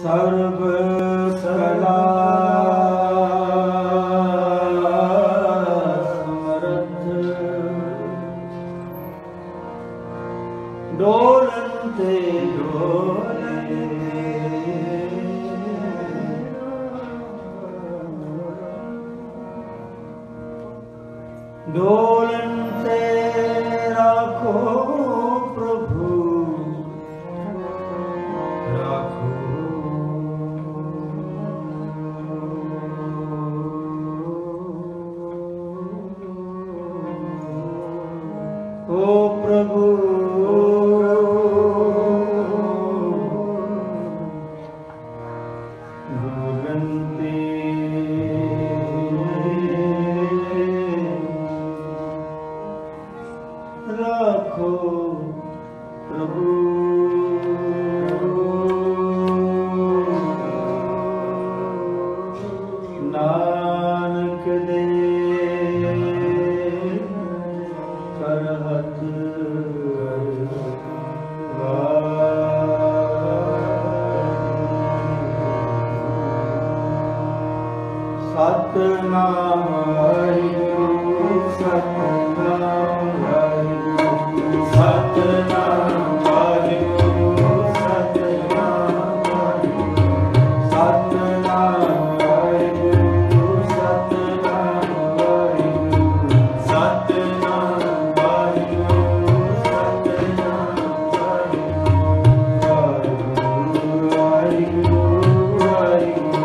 सर्व कला डोलते डोलते डोलते राखो प्रभु राखो। ओ प्रभु राखो प्रभु। नानक दे करहत सतनाम वाहिगुरु सतनाम वाहिगुरु सतनाम वाहिगुरु सतनाम वाहिगुरु सतनाम वाहिगुरु सतनाम वाहिगुरु सतनाम वाहिगुरु सतनाम वाहिगुरु वाहिगुरु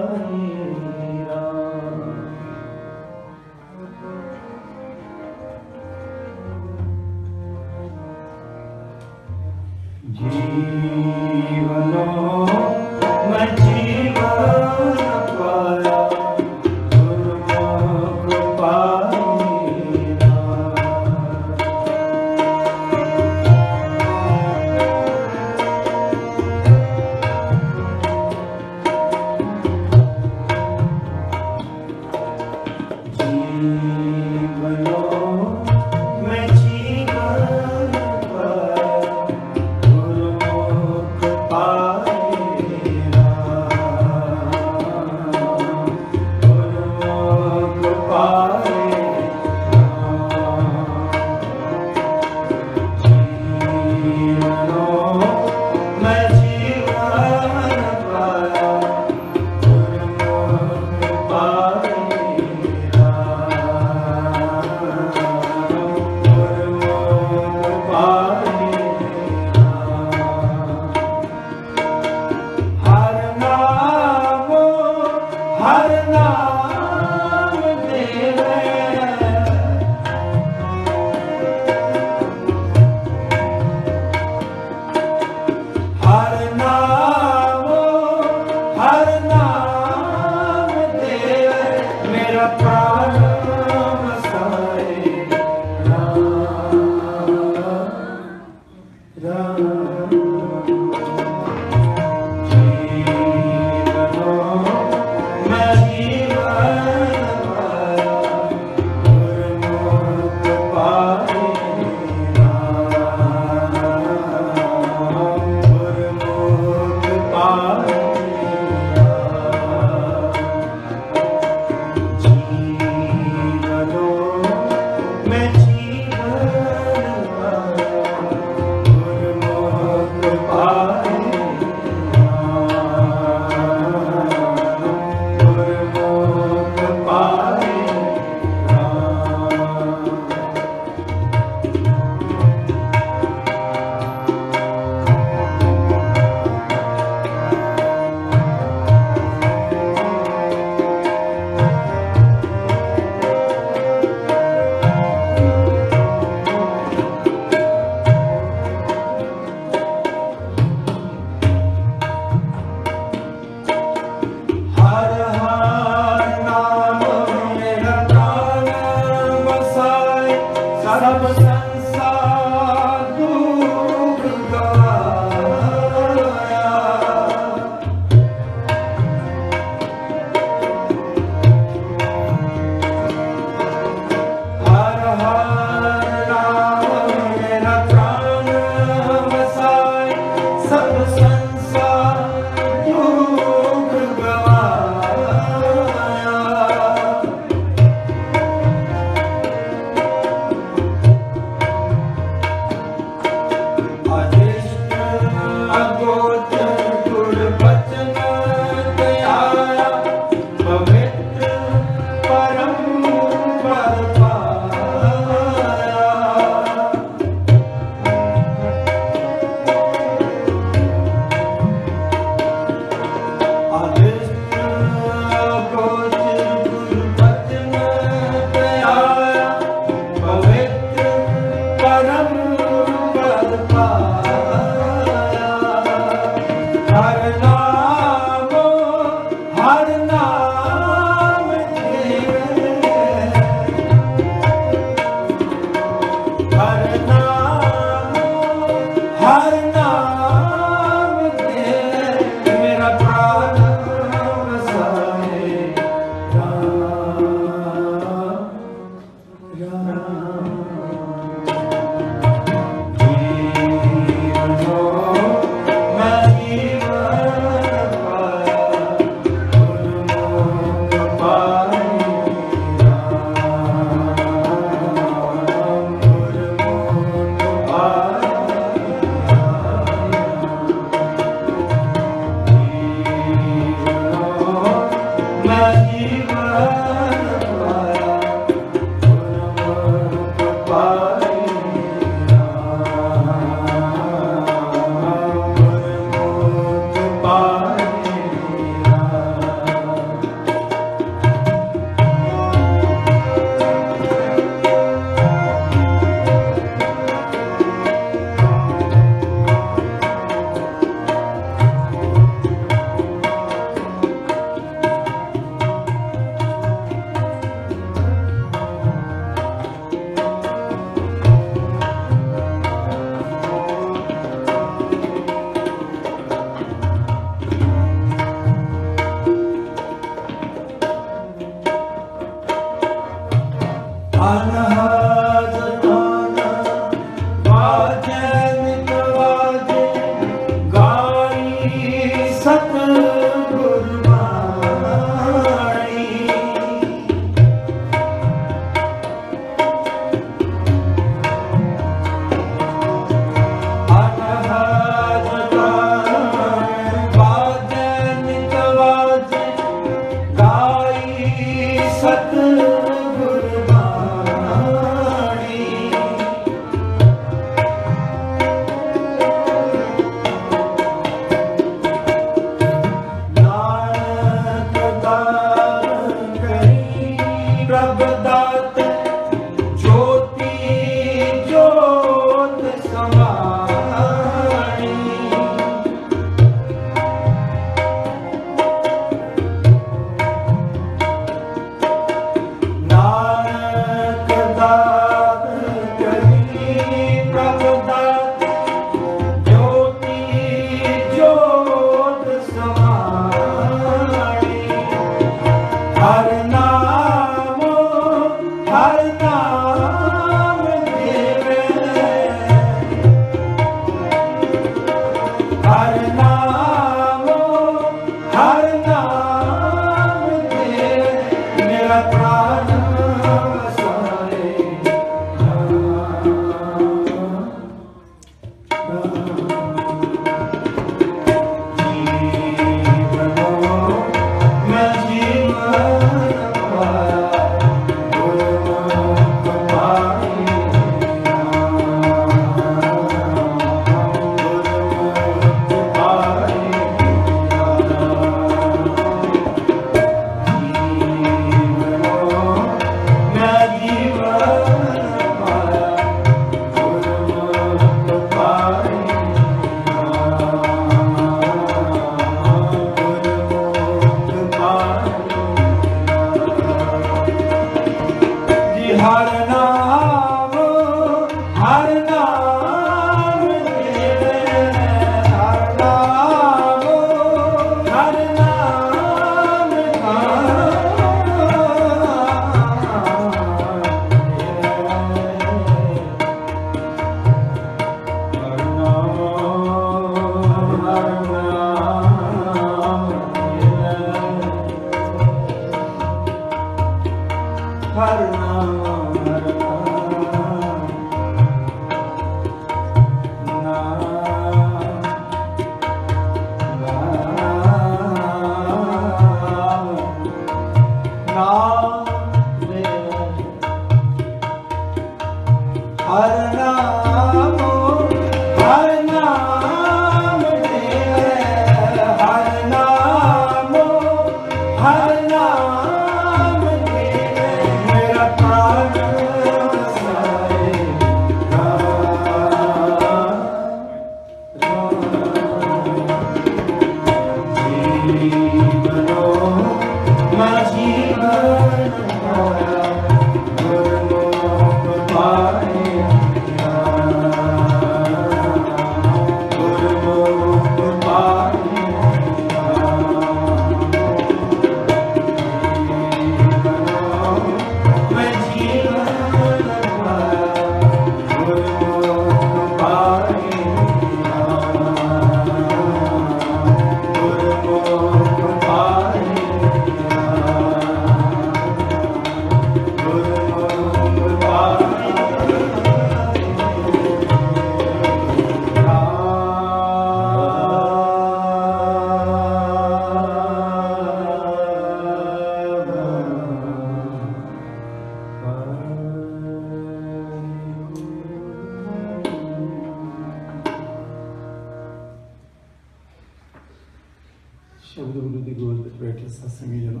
शब्द गुरु की गोद में बैठे सत्संगी जनों,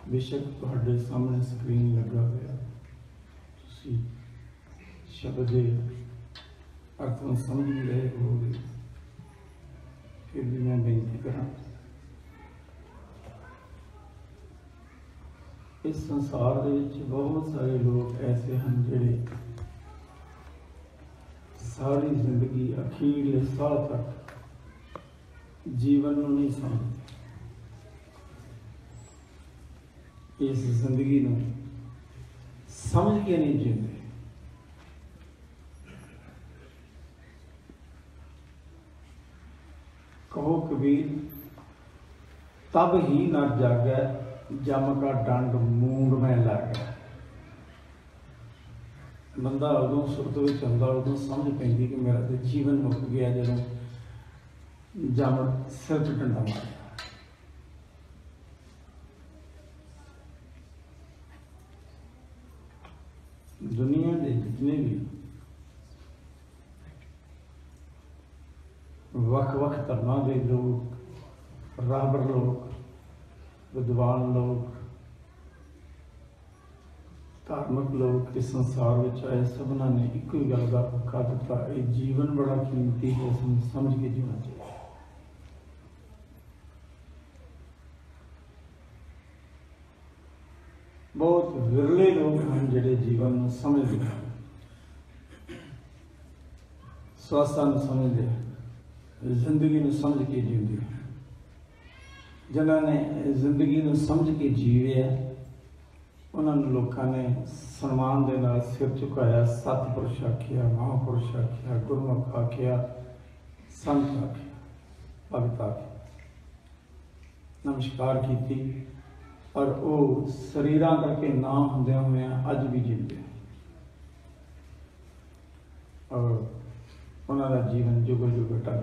बेशक तुहाडे सामने स्क्रीन लगा हुआ, तुसी शब्द के अर्थ में समझ नहीं रहे होगे, फिर भी मैं बेनती करा, इस संसार दे विच बहुत सारे लोग ऐसे हैं जिहड़े सारी जिंदगी अखीरले साह तक जीवन को नहीं समझते, इस जिंदगी को समझ के नहीं जीते। कहो कबीर तब ही नर जागै जम का डंड मूंड में लग गया। बंदा उदों सुरत में आता उदों समझ पैंदी कि मेरा तो जीवन मुक गया जो जम सिर च डंडा मारिया। दुनिया के जितने भी वख-वख धर्मां के लोग, राहबर लोग, विद्वान लोग, धार्मिक लोग इस संसार में आए, सबना ने एक ही गल का पक्का दिता, ये जीवन बड़ा कीमती है, समझ के जीना चाहिए। बहुत विरले लोग हैं जिहड़े जीवन को समझते हैं, स्वास्थ्य को समझते हैं, जिंदगी को समझ के जीते हैं। जिन्होंने जिंदगी को समझ के जीवे उन्होंने लोगों ने सन्मान दे नाल सिर झुकाया, सतपुरुष आखिया, महापुरुष आखिया, गुरमुख आखिया, संत आखिया, भगत आखिया, नमस्कार की, और वो शरीरां करके ना होंदे हुए अज भी जीते हैं और उन्होंने जीवन जुग जुग टल।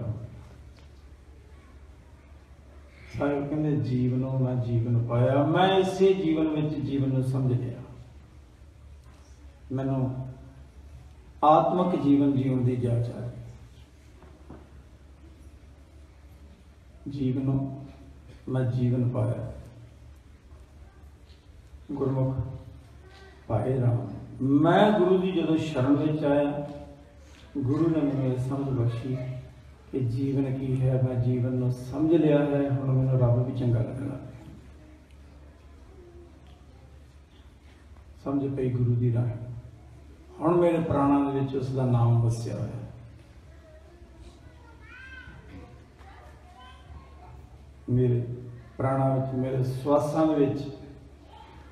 साहिब कहते जीवनों मैं जीवन पाया, मैं इसे जीवन में जीवन को समझ लिया, मैनू आत्मक जीवन जीवन की जांच आ रही। जीवनों मैं जीवन पाया, गुरमुख पाए राम। मैं गुरु की जो शरण में आया, गुरु ने मैंने समझ बख्शी कि जीवन की है, मैं जीवन को समझ लिया है, हुण मैनूं रब भी चंगा लगना। समझ पई गुरु की राह, हुण मेरे प्राणों दे विच उसका नाम वसिया होया। मेरे प्राणों विच, मेरे श्वासां दे विच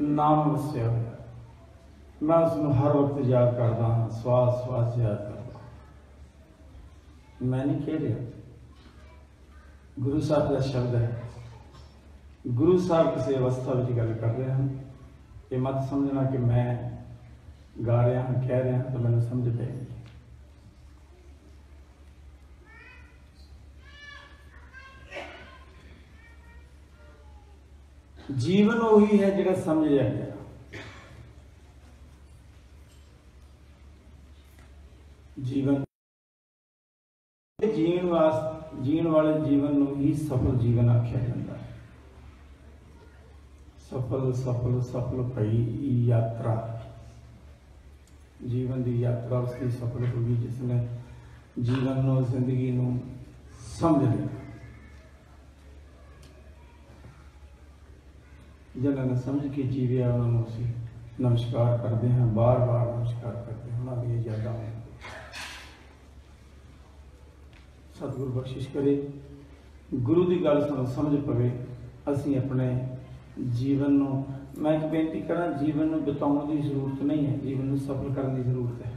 नाम वसिया होया। मैं उसनूं हर वक्त याद करदा हाँ, श्वास श्वास याद करदा। मैं नहीं कह रहा, गुरु साहब का शब्द है। गुरु साहब किसी अवस्था में गल कर रहे हैं, ये मत समझना कि मैं गा रहा हाँ, कह रहा हाँ तो मैंने समझ पाएगी। जीवन वही है जिहड़ा समझ लिया गया। जीवन जीण वाले जीवन को ही सफल जीवन आख्या जाता है। सफल सफल सफल भई यात्रा, जीवन की यात्रा उसकी सफल होगी जिसने जीवन को, जिंदगी को समझ लिया। जिन्होंने समझ के जीविया उन्होंने असीं नमस्कार करते हैं, बार बार नमस्कार करते हैं, उन्होंने दी यादां में। सतगुरु बख्शिश करे, गुरु की गल सुन समझ पवे, असीं अपने जीवन को, मैं एक बेनती करा, जीवन को बिताने की जरूरत नहीं है, जीवन को सफल करने की जरूरत है।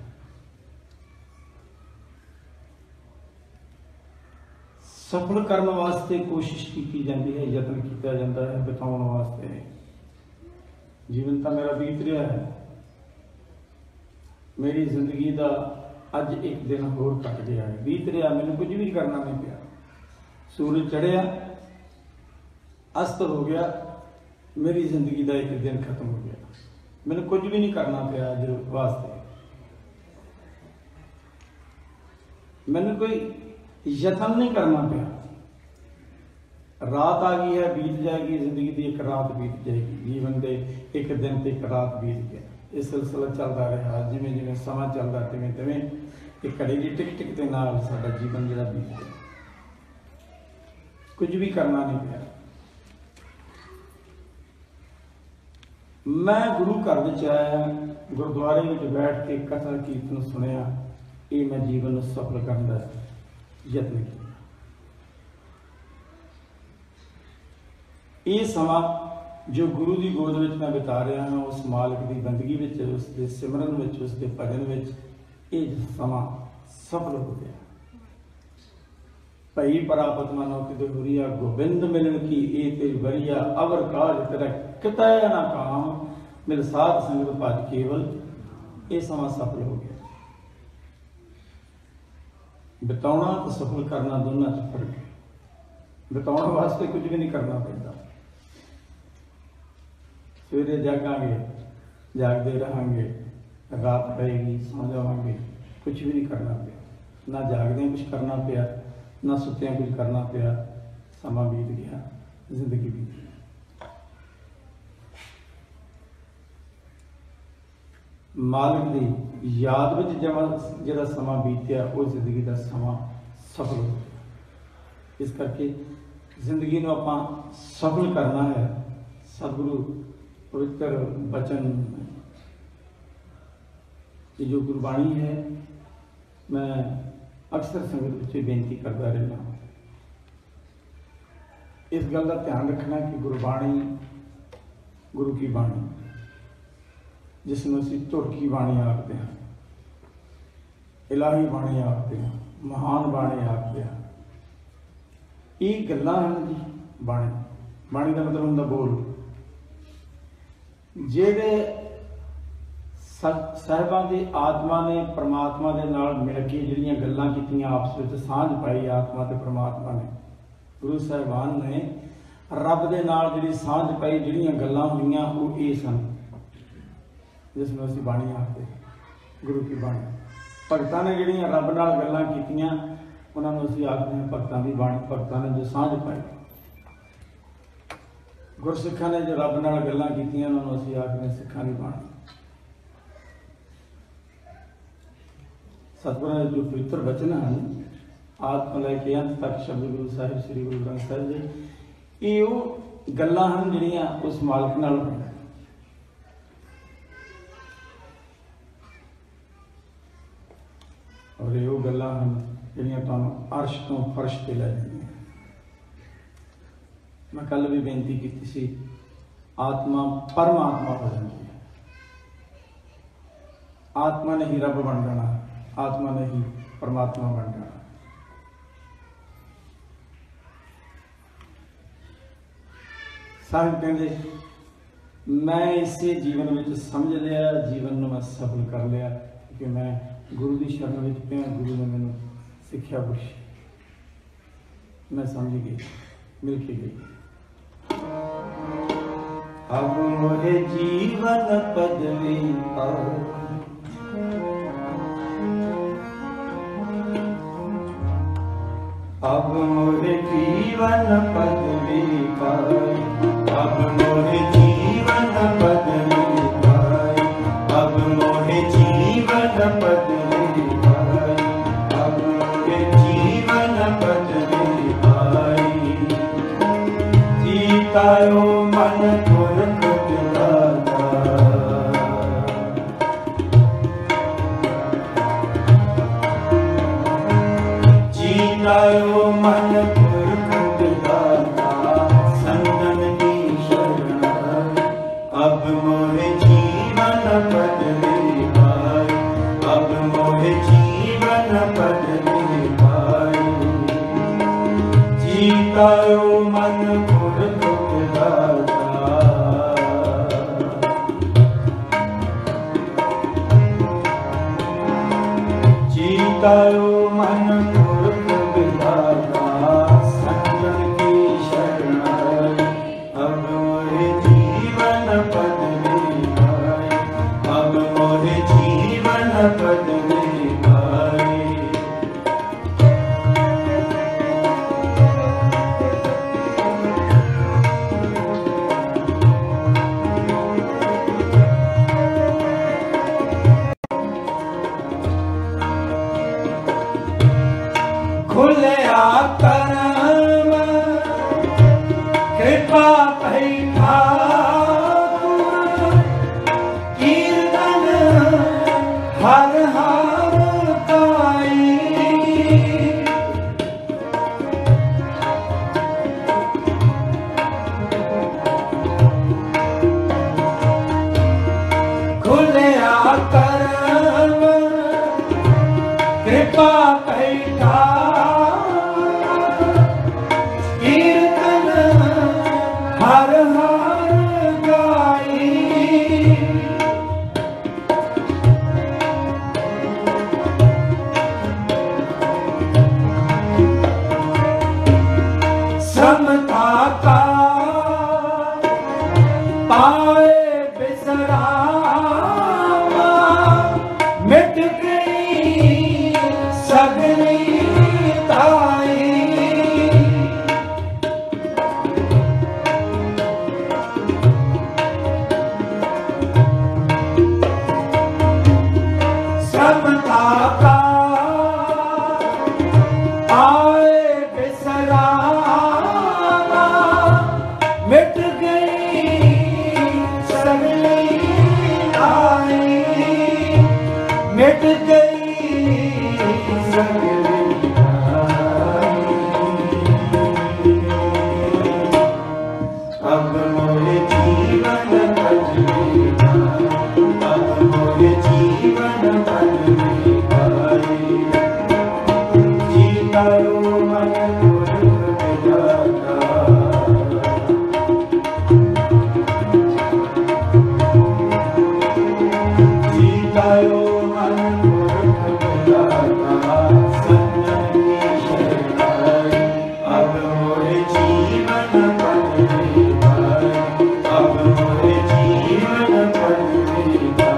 सफल करने वास्ते कोशिश की जाती है, यत्न किया जाता है, बिताने वास्ते। जीवन तो मेरा बीत रहा है, मेरी जिंदगी का अज एक दिन होर कट गया है, बीत रहा, मैंने कुछ भी करना नहीं पिया। सूरज चढ़िया, अस्त हो गया, मेरी जिंदगी का एक दिन खत्म हो गया, मैंने कुछ भी नहीं करना पिया अज वास्ते। मैंने कोई यतन नहीं करना पिया। रात आ गई है, बीत जाएगी जिंदगी की, एक रात बीत जाएगी, जीवन के एक दिन ते एक रात बीत गया। ये सिलसिला चलता रहा, जिमें जिमें समा चलता तिवें तिवें एक घड़ी की टिक टिक के नाल साडा जीवन जिहड़ा बीत गया। कुछ भी करना नहीं पिया। मैं गुरु घर विच आया, गुरुद्वारे विच बैठ के कथा कीर्तन सुनिया, ये मैं जीवन में सफल करने का यत्न किया। ये समा जो गुरु की गोद में मैं बिता रहा हाँ, उस मालिक की बंदगी विच, उसके सिमरन विच, उसके भजन विच, ये समा सफल हो गया। भई प्रापत मानो कि हुरिया, गोबिंद मिलन की ए तेरी वरिया, अवर काज तेरा कितै ना काम, मिल साध संगत भज केवल, ये समा सफल हो गया। बिताउणा तो सफल करना दोनों च फर्क है। बिताउण वास्ते कुछ भी नहीं करना पैंदा। सवेरे जागांगे, जागते रहांगे, रात पएगी, सौ जावांगे, कुछ भी नहीं करना पिया। ना जागदे कुछ करना पिया, ना सुत्तियां कुछ करना पिया। समा बीत गया, जिंदगी बीत गई। मालिक की याद में जो समा बीतिया, वो जिंदगी का समा सफल हो गया। इस करके जिंदगी को आप सफल करना है। सतगुरु पवित्र बचन, ये जो गुरबाणी है, मैं अक्सर संगत में बेनती करता रहना, इस गल का ध्यान रखना कि गुरबाणी गुरु की बाणी, जिसमें असीं तुरकी बाणी आखते हैं, इलाही बाणी आखते हैं, महान बाणी आखते हैं। ये गल्लां हैं जी बाणी। बाणी का मतलब हुंदा बोल। जेड़े साहिबां दी आत्मा ने परमात्मा दे नाल मिल के जिहड़ियां गल्लां कीतियां, आपस विच सांझ पाई आत्मा ते परमात्मा ने, गुरु साहिबान ने रब दे नाल जिहड़ी सांझ पाई, जिहड़ियां गल्लां होईयां, वो ये सन जिसमें असीं बाणी आखते हैं, गुरु की बाणी। भगतां ने जिहड़ियां रब नाल गल्लां कीतियां, उन्हां नूं असीं आखदे हां भगतां दी बाणी। भगतां ने जो सांझ पाई। गुरसिखां ने जो रब नाल गल्लां कीतियां, उन्हां नूं असीं आखदे हां सिखां दी बाणी। सतगुरां दे जो पवित्र वचन हैं, आत्मा लैके अंत तक शब्द गुरु साहिब श्री गुरु ग्रंथ साहिब जी, ये वो गल्लां हैं जिहड़ियां उस मालिक नाल होईयां। और ये वो गल्लां हैं जिहड़ियां तुहानूं अर्श तो फर्श ते लै जांदियां। मैं कल भी बेनती की सी, आत्मा परमात्मा हो जाती है। आत्मा ने ही रब बन जाना, आत्मा ने ही परमात्मा बन जाना। साहिब कहते, मैं इसे जीवन में समझ लिया, जीवन में मैं सफल कर लिया, क्योंकि मैं गुरु की शरण में पिया। गुरु ने मैंने सिक्ख्या बख्शी, मैं समझ गई, मिल के गई। अब मोरे जीवन पदवी पाओ, अब मोरे जीवन पदवी पाओ, अब मोरे जीवन पदवी पाई, अब मोरे जीवन पदवी पाई, अब मोरे जीवन पदवी पाई। जीतायो मन गुर खुद दाता, जीतायो मन गुर खुद दाता, संतन की शरण। अब मोरे जीवन पदवी पाई, अब मोरे जीवन पदवी पाई। जीतायो मन गुर खुद दाता, जीतायो मन गुर खुद दाता, संतन की शरण। अब मोरे जीवन पदवी पाई, अब मोरे जीवन पदवी पाई। कृपा भई ठाकुर कीर्तन हर हर गाई। खुलिया करम कृपा भई ठाकुर कीर्तन हर हर गाई। समता का पाए बिसरावा मिट गई सगली ताई। समता का आए बिसरावा मिट गई सगली ताई। मिट गई सगली ताई। अब मोरे जीवन बदलेगा, अब मोरे जीवन बदलेगा। जीतायो मन पुरख विधाता, जीतायो मन पुरख विधाता। संतन की शरणाई अब मोरे जीवन बदलेगा, अब मोरे जीवन बदलेगा।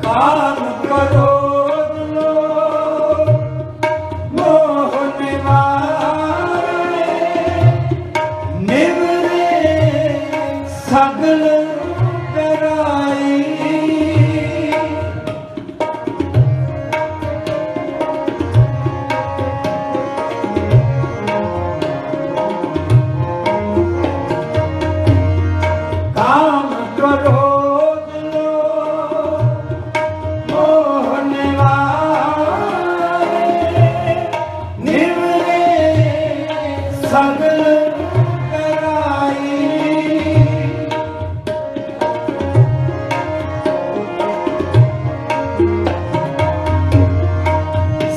काम क्रोध लोभ मोह निवारे, निवरे सगल डराई। काम क्रोध लोभ मोह निवारे, निवरे सगल डराई।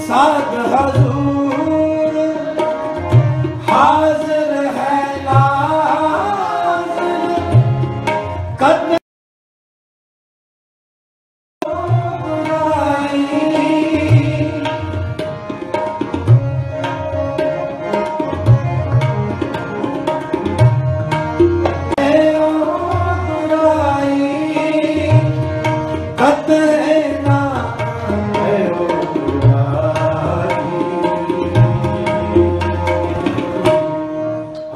साध हजूर हाजिर है नाज़िर, कद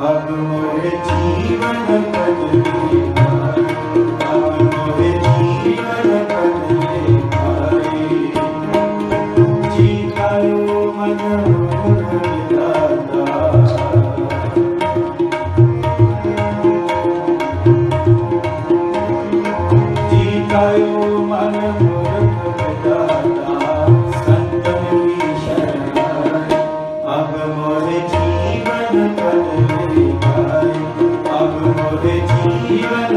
अब मोरे जीवन बदलेगा, अब मोरे जीवन बदलेगा। जीतायो मन पुरख विधाता, जीतायो मन पुरख विधाता। संतन की शरणाई अब मोरे जीवन बदलेगा, अब मोरे जीवन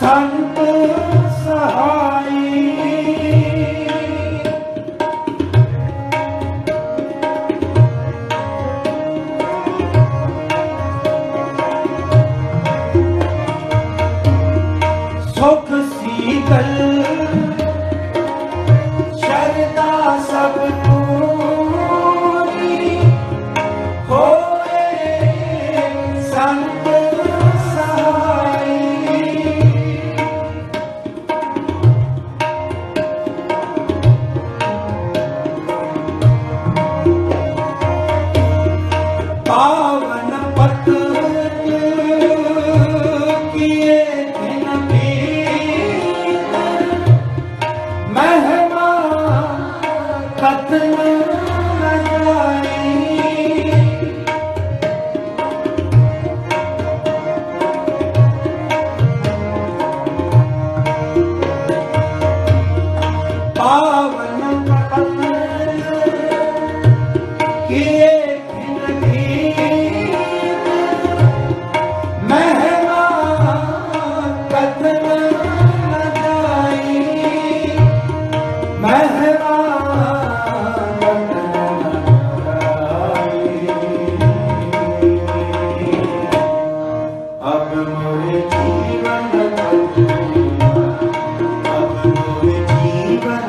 संत सहाई सुख सीतल शरदा सब पूरी होए संत सहाई पावन पत किए महिमा कथन न जाई पावन पत किए महिमा कथन न जाई महिमा अब मोरे जीवन अब मोरे जीवन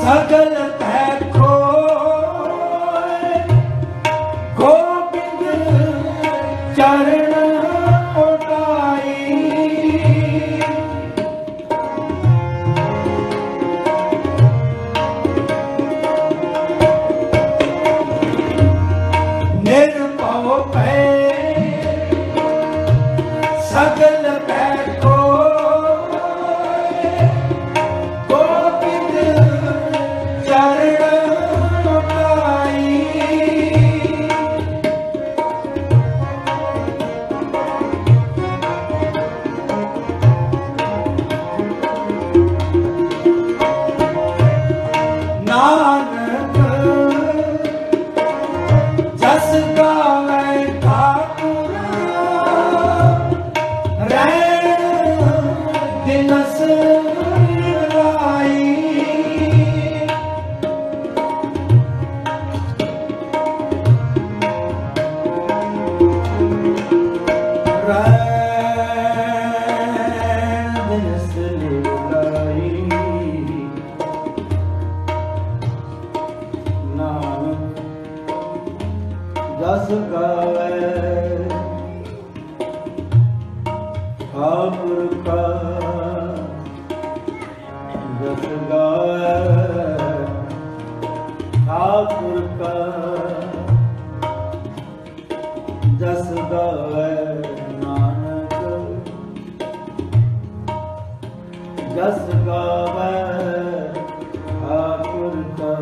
सगल पैखो गोबिंद चरण उठाई निर्भव पै सगल पैखो नानक जस गावे ठाकुर रैण दिनस लाई रैण दिनस लाई जस गावे ठाकुर का जस गावे ठाकुर का जस गावे नानक जस गावे ठाकुर का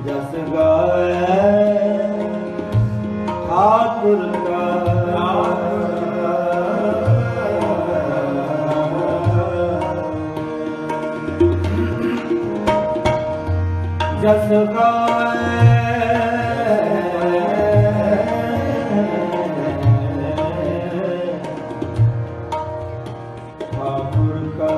जस गाए ठाकुर का जस गाए ठाकुर का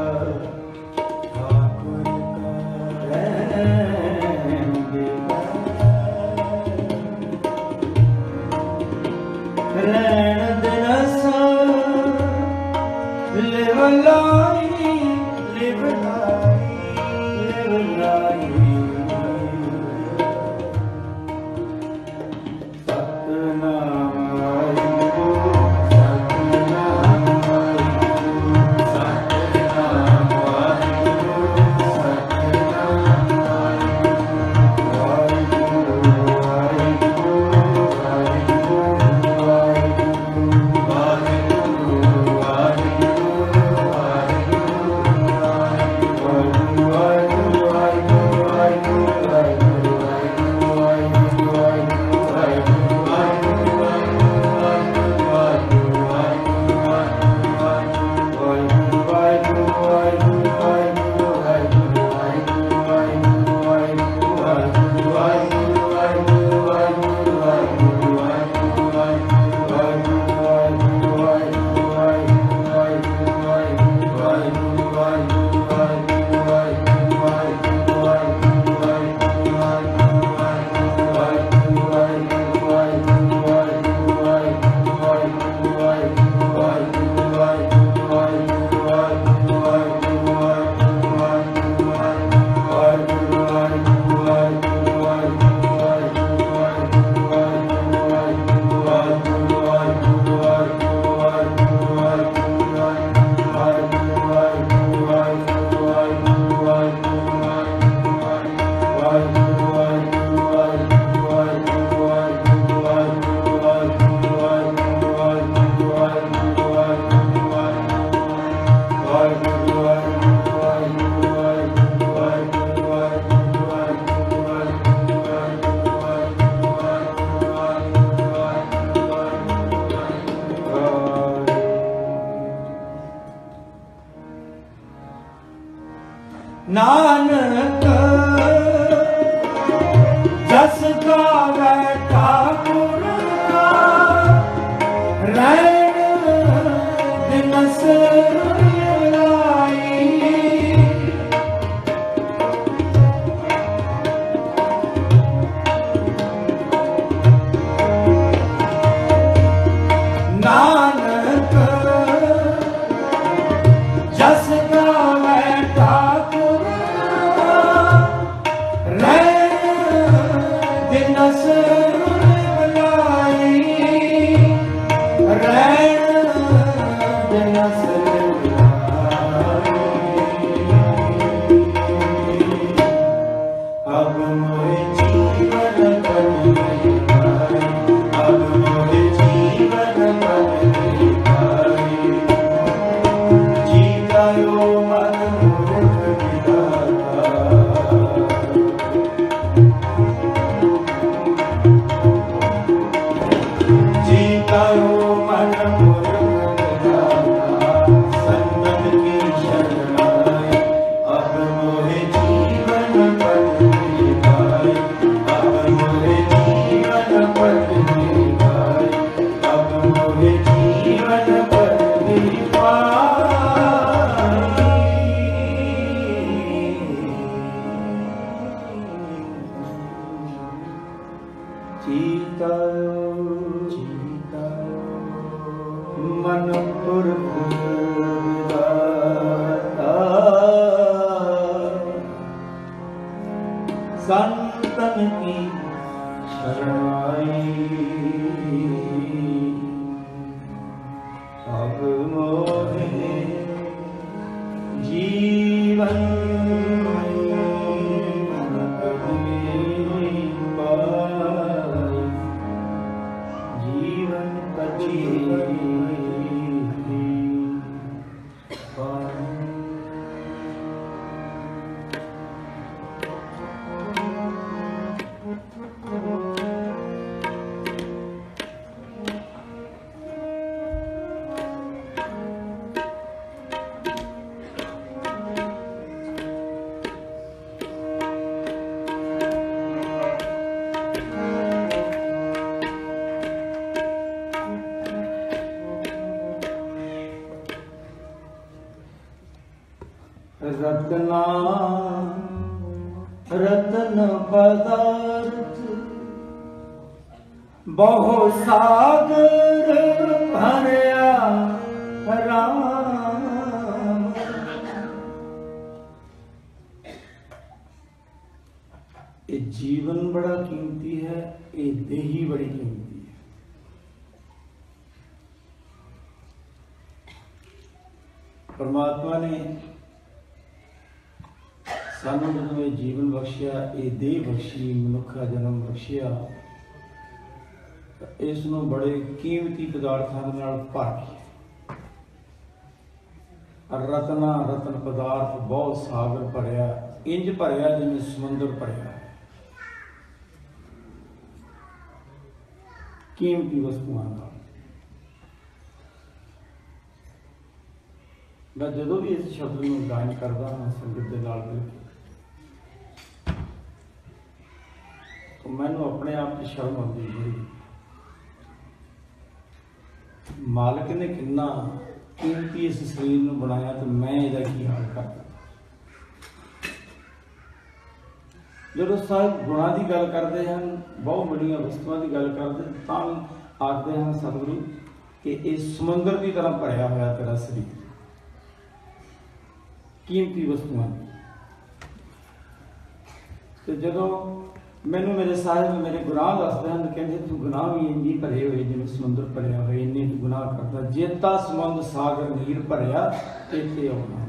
नानक जस गावे ठाकुर रैन दिनस लाई। नानक जस गावे ठाकुर दिनस लाई। रैन दिनस लाई। अब मोहे जीवन बदले भाई, अब मोहे जीवन बदले भाई। जीतायो मन मूर्ख विधाता, जीतायो मन मूर्ख विधाता। संतन की शरण आए, अब मोहे जीवन बदले भाई, अब मोहे जीवन बदले भाई, अब मोहे जीवन बदले मन पुरख विधाता। संतन की शरण आई, अब मोहे जीवन बदले पाई। जीवन कची रत्ना रत्न पदार्थ बहु सागर भरया राम। ये जीवन बड़ा कीमती है, ये देही बड़ी कीमती है। परमात्मा ने सानू जदों ये जीवन बख्शिया, ये देह बख्शी, मनुख का जन्म बख्शिया, इसनों बड़े कीमती पदार्थों नाल भर के रतना रतन पदार्थ बहुत सागर भरिया, इंज भरिया जिवें समुंदर भरिया, कीमती वस्तुओं का। मैं जो भी इस शब्द में गायन करता हाँ संगत के नाल मिल के, तो मैनू अपने आप की शर्म आती है, मालिक ने कितना कीमती इस शरीर में बनाया, तो मैं इहदा की हाल करता। जो साहब गुणा की गल करते हैं, बहुत बड़िया वस्तुओं की गल करते, तो आखते हैं सतगुरु कि इस समुंदर की तरह भरिया होया तेरा शरीर कीमती वस्तुओं। तो जो मैनू मेरे साहिब मेरे गुनाह दसते हैं, कहते तू गुनाह भी इंजी भरे हुए जिवें समुंदर भरिया हुए, इन्ने तू गुनाह करता, जेता समुंद सागर नीर भरिया इत्थे आउणा।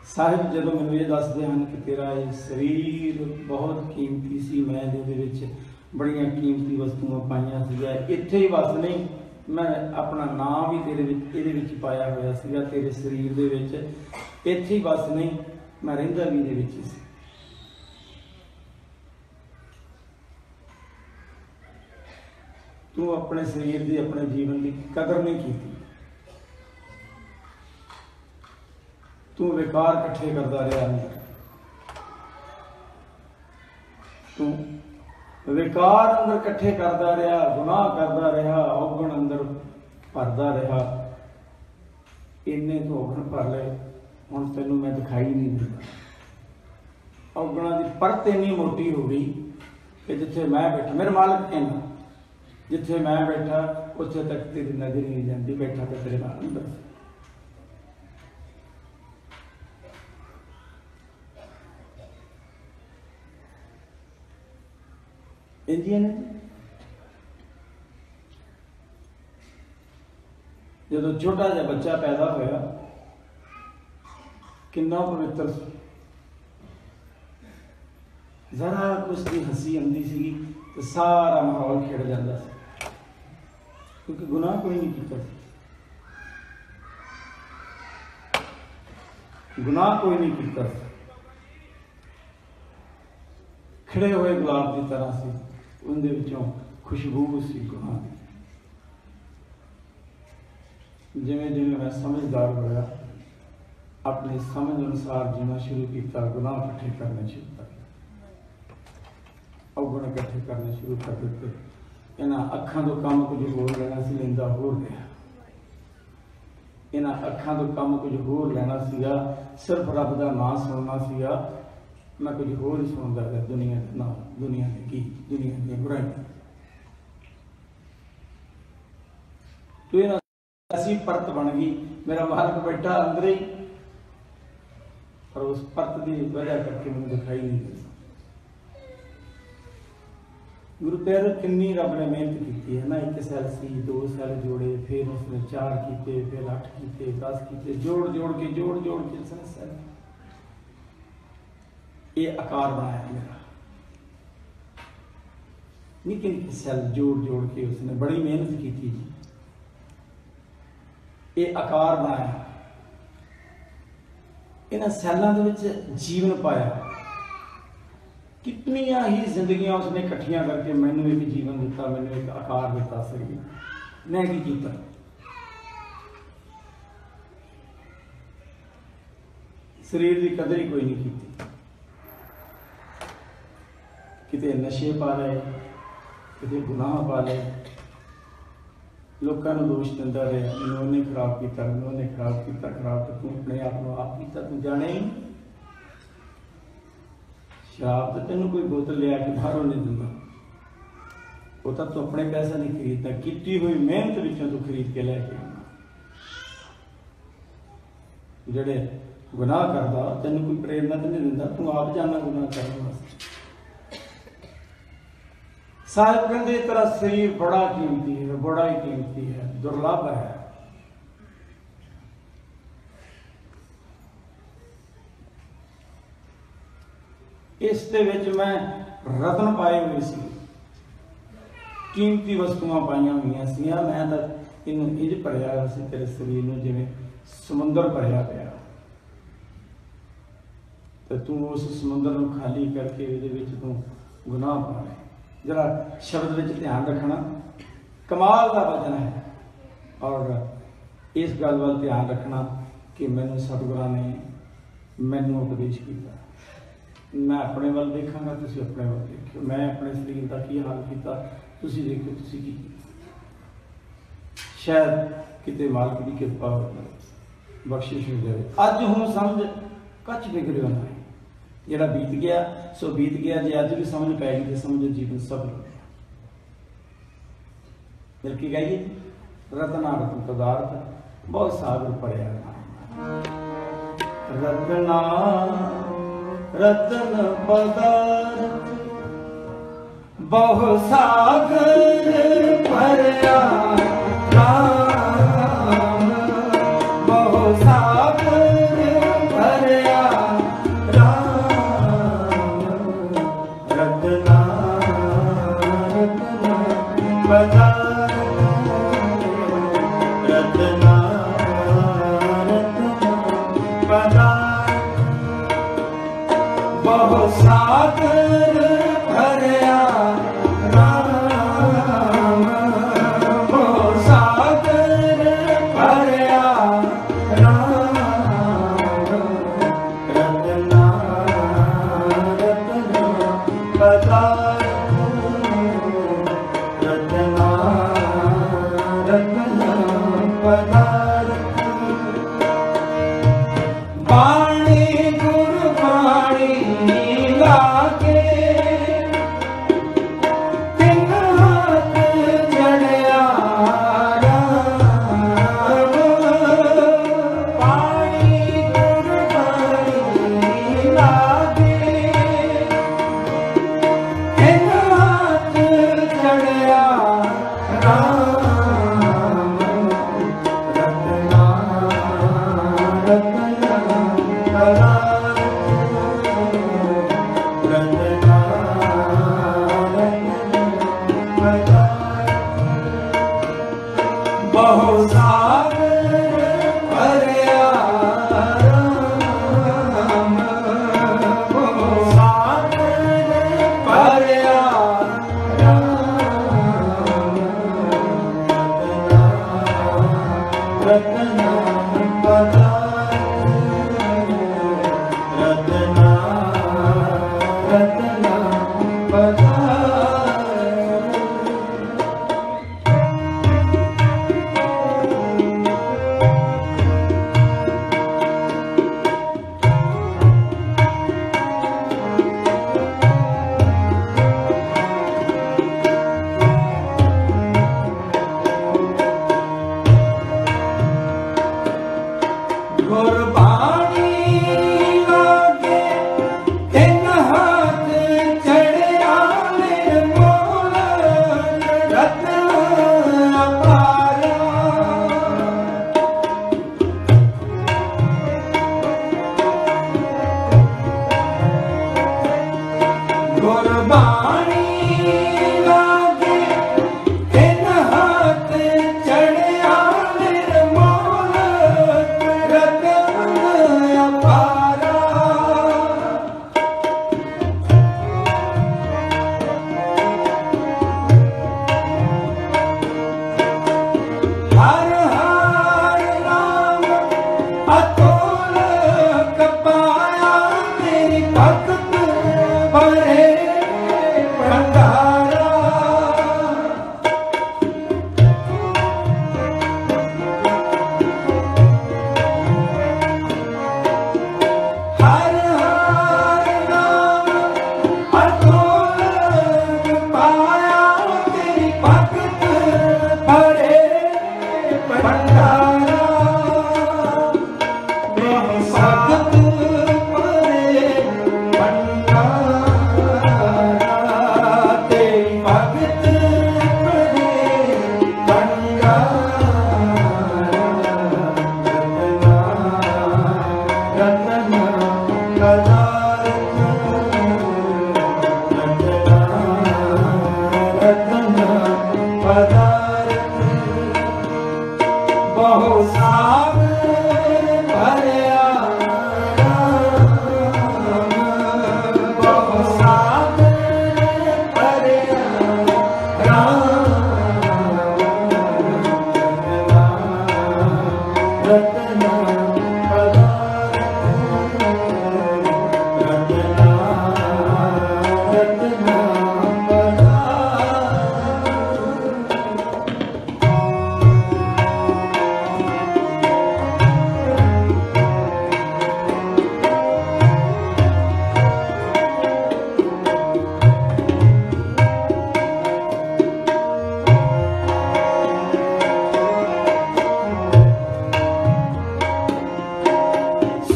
साहिब जो मैनू ये दसते हैं कि तेरा ये शरीर बहुत कीमती सी, मैं इहदे विच बड़ियां कीमती वस्तुआं पाईयां सीगा, इत्थे ही बस नहीं, मैं अपना नाम भी तेरे इहदे विच पाया होया सीगा, तेरे शरीर दे विच, इत्थे ही बस नहीं, मैं रहिंदा भी इहदे विच सी। तू अपने शरीर की, अपने जीवन की कदर नहीं की, तू विकार इकट्ठे करता रहा, तू विकार अंदर इकट्ठे करता रहा, गुनाह करता रहा, औगण अंदर भरदा रहा, इन्ने तो औगण भर ले, हुण तैनूं मैं दिखाई नहीं दिंदा। औगणा की परत इन्नी मोटी हो गई कि जिथे मैं बैठा, मेरे मालिक कहना जिथे मैं बैठा उत्थे तक तेरी नजर नहीं जाती, बैठा तो तेरे नाल अंदर। इंजिया ने जो छोटा जहा बच्चा पैदा होया, कितना पवित्र, जरा उसकी हंसी आती सी तो सारा माहौल खिड़ जाता सी, क्योंकि गुनाह कोई नहीं किया, गुनाह कोई नहीं किया, खिड़े हुए गुलाब की तरह से उनके विचों खुशबू सी गुनाह की। जिमें जिमें मैं समझदार होया, अपनी समझ अनुसार जीना शुरू किया, गुनाह इकट्ठे करने शुरू कर, अवगुण इकट्ठे करने शुरू कर दिते। इन्हां अखां तो काम कुछ होर लेना सी, लेंदा होर लिया। इन्हां अखां तो काम कुछ होर लेना सीगा, सिर्फ रब दा नाम सुनना सीगा, मैं कुछ होर ही सुनता है, दुनिया के नाम, दुनिया की की, दुनिया की बुराई। तो इन्हां ऐसी परत बन गई, मेरा मालिक बैठा अंदर ही, पर उस परत की वजह करके मैंने दिखाई नहीं देता। गुरु प्यारे किन्नी रब ने मेहनत की है ना, एक सैल सी, दो सैल जोड़े, फिर उसने 4 किए, फिर 8 किए, 10 किए, जोड़ जोड़ के उसने सैल ये आकार बनाया मेरा, निके निके सैल जोड़ जोड़ के उसने बड़ी मेहनत की थी, ये आकार बनाया, इन्हां सैलों के विच जीवन पाया। कितनियां ही जिंदगियां उसने इकट्ठियां करके मैनू एक जीवन दिता, मैनू एक आकार दिता। सही मैं की कीता, शरीर की कदर ही कोई नहीं की, किते नशे पा ले, किते गुनाह पा ले, लोगों को दोष दिता रहा, मैंने उन्हें खराब किया, मैंने उन्हें खराब किया, खराब तो तू अपने आप को आप किया, तू जाने ही। शराब तो तेन कोई बोतल लिया के बाहरों नहीं दिता, वो तो तू अपने पैसा नहीं खरीदता, की हुई मेहनत विचों तू खरीद के लैके आना। ਜਿਹੜੇ गुनाह करता तेन कोई प्रेरणा तो नहीं दिता, तू आप जाना गुनाह करने वास्ते। साहिब कहते तेरा शरीर बड़ा कीमती है, बड़ा ही कीमती है, दुर्लभ है। इस दे विच मैं रतन पाए हुए सी, कीमती वस्तुआं पाइया हुई सी। मैं तो इनू इंज भरिया हुआ सी तेरे शरीर में जिवें समुंदर भरिया पिया, तो तू उस समुद्र को खाली करके तू गुनाह पा ले। जरा शब्द में ध्यान रखना, कमाल का वचन है। और इस गल वाल ध्यान रखना कि मैनू सतगुरां ने मैनू उपदेश किया। मैं अपने वाल देखांगा, तुसीं अपने वाल देखियो। मैं अपने शरीर का की हाल किया, तुसीं देखियो तुसीं की कीता। शायद किते मालिक की कृपा बख्शिश हो जाए। अज हूँ समझ कच बिगड़ियो ना, जरा बीत गया सो बीत गया। जे अज भी समझ पै गई तो समझो जीवन सफल हो गया। बल्कि गाइए रतना रतन पदार्थ बहुत सागर पड़िया। रतना रतन पदार्थ बहु सागर पड़िया, राम बहु सागर पड़िया, बहु सागर भरिया, राम बहु सागर भरिया, राम रतना रतना पदार्थ, रतना रतना पदार्थ। वाणी गुरबाणी लागे, तिन हाथ जड़िया, राम वाणी गुरबाणी लागे, तिन हाथ जड़िया, राम रतना रतना बहु सागर भरिया, राम बहु सागर भरिया, राम रतना पदार्थ, रतना रतना पदार्थ। गुरबाणी लागे, तिन हाथ चढ़िया, निर्मोल रत्न अपारा। गुरबाणी लागे, तिन हाथ चढ़िया, निर्मोल रत्न अपारा। हर हर नाम अतोलक पाया, तेरी भगत भरे भंडारा। हर हर नाम अतोलक पाया, तेरी भगत भरे भंडारा।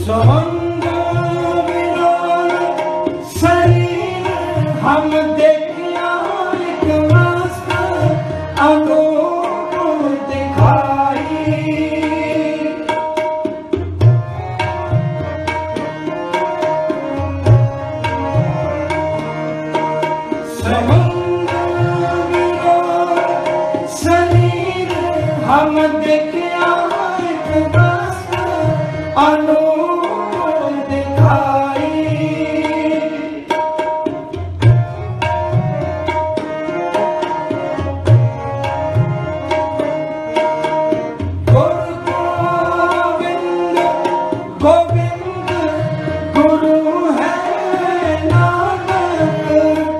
सुमंग विलोल शरीर हम देखिया एक मस्त अनूप दिखाई। सुमंग विलोल शरीर हम देखिया एक मस्त अनूप दिखाई। गुरु गोविंद गोविंद गुरु है नानक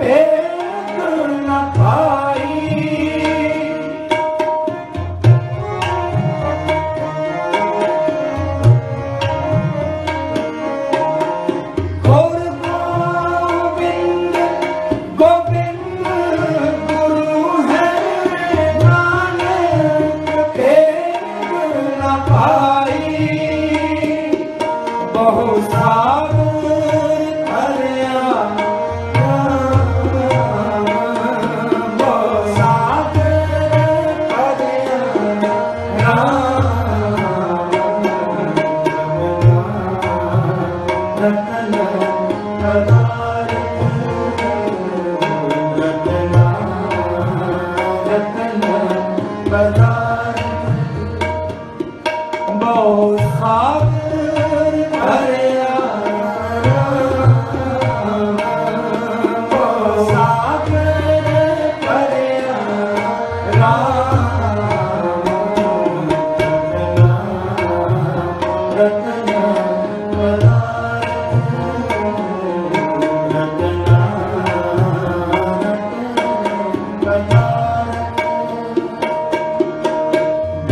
भेद न पाई। गुरु गोविंद गोविंद गुरु है नानक भेद न पाई। बहु सागर भरिया बहु सागर भरिया रतन पदार्थ रतन पदार्थ बहु सागर भरिया बहु सागर भरिया रतन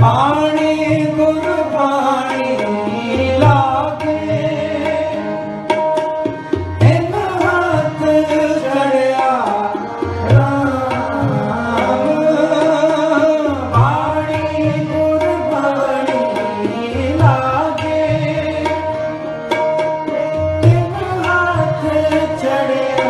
बाणी गुरबाणी लागे इन हाथ चढ़िया राम। बाणी गुरबाणी लागे इन हाथ चढ़िया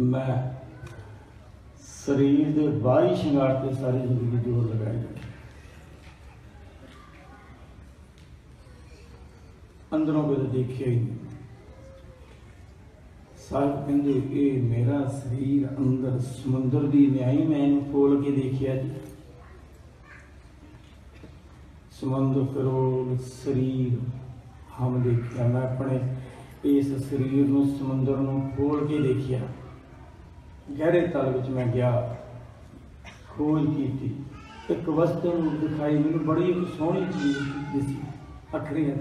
मैं शरीर के बाहरी श्रृंगार से सारी जिंदगी जोर लगाई। अंदरों को तो देखिया ही नहीं। साहब कहते ये मेरा शरीर अंदर समुद्र की न्याई मैं इन्हू खोल के देखिया जी। समुद्र फिरोल शरीर हम देखिया। मैं अपने इस शरीर नू समुद्र नू खोल के देखिया। गहरे तल विच मैं गया, खोज की, एक वस्तु दिखाई। मैनू बड़ी एक सोहनी चीज दिसी अखरियां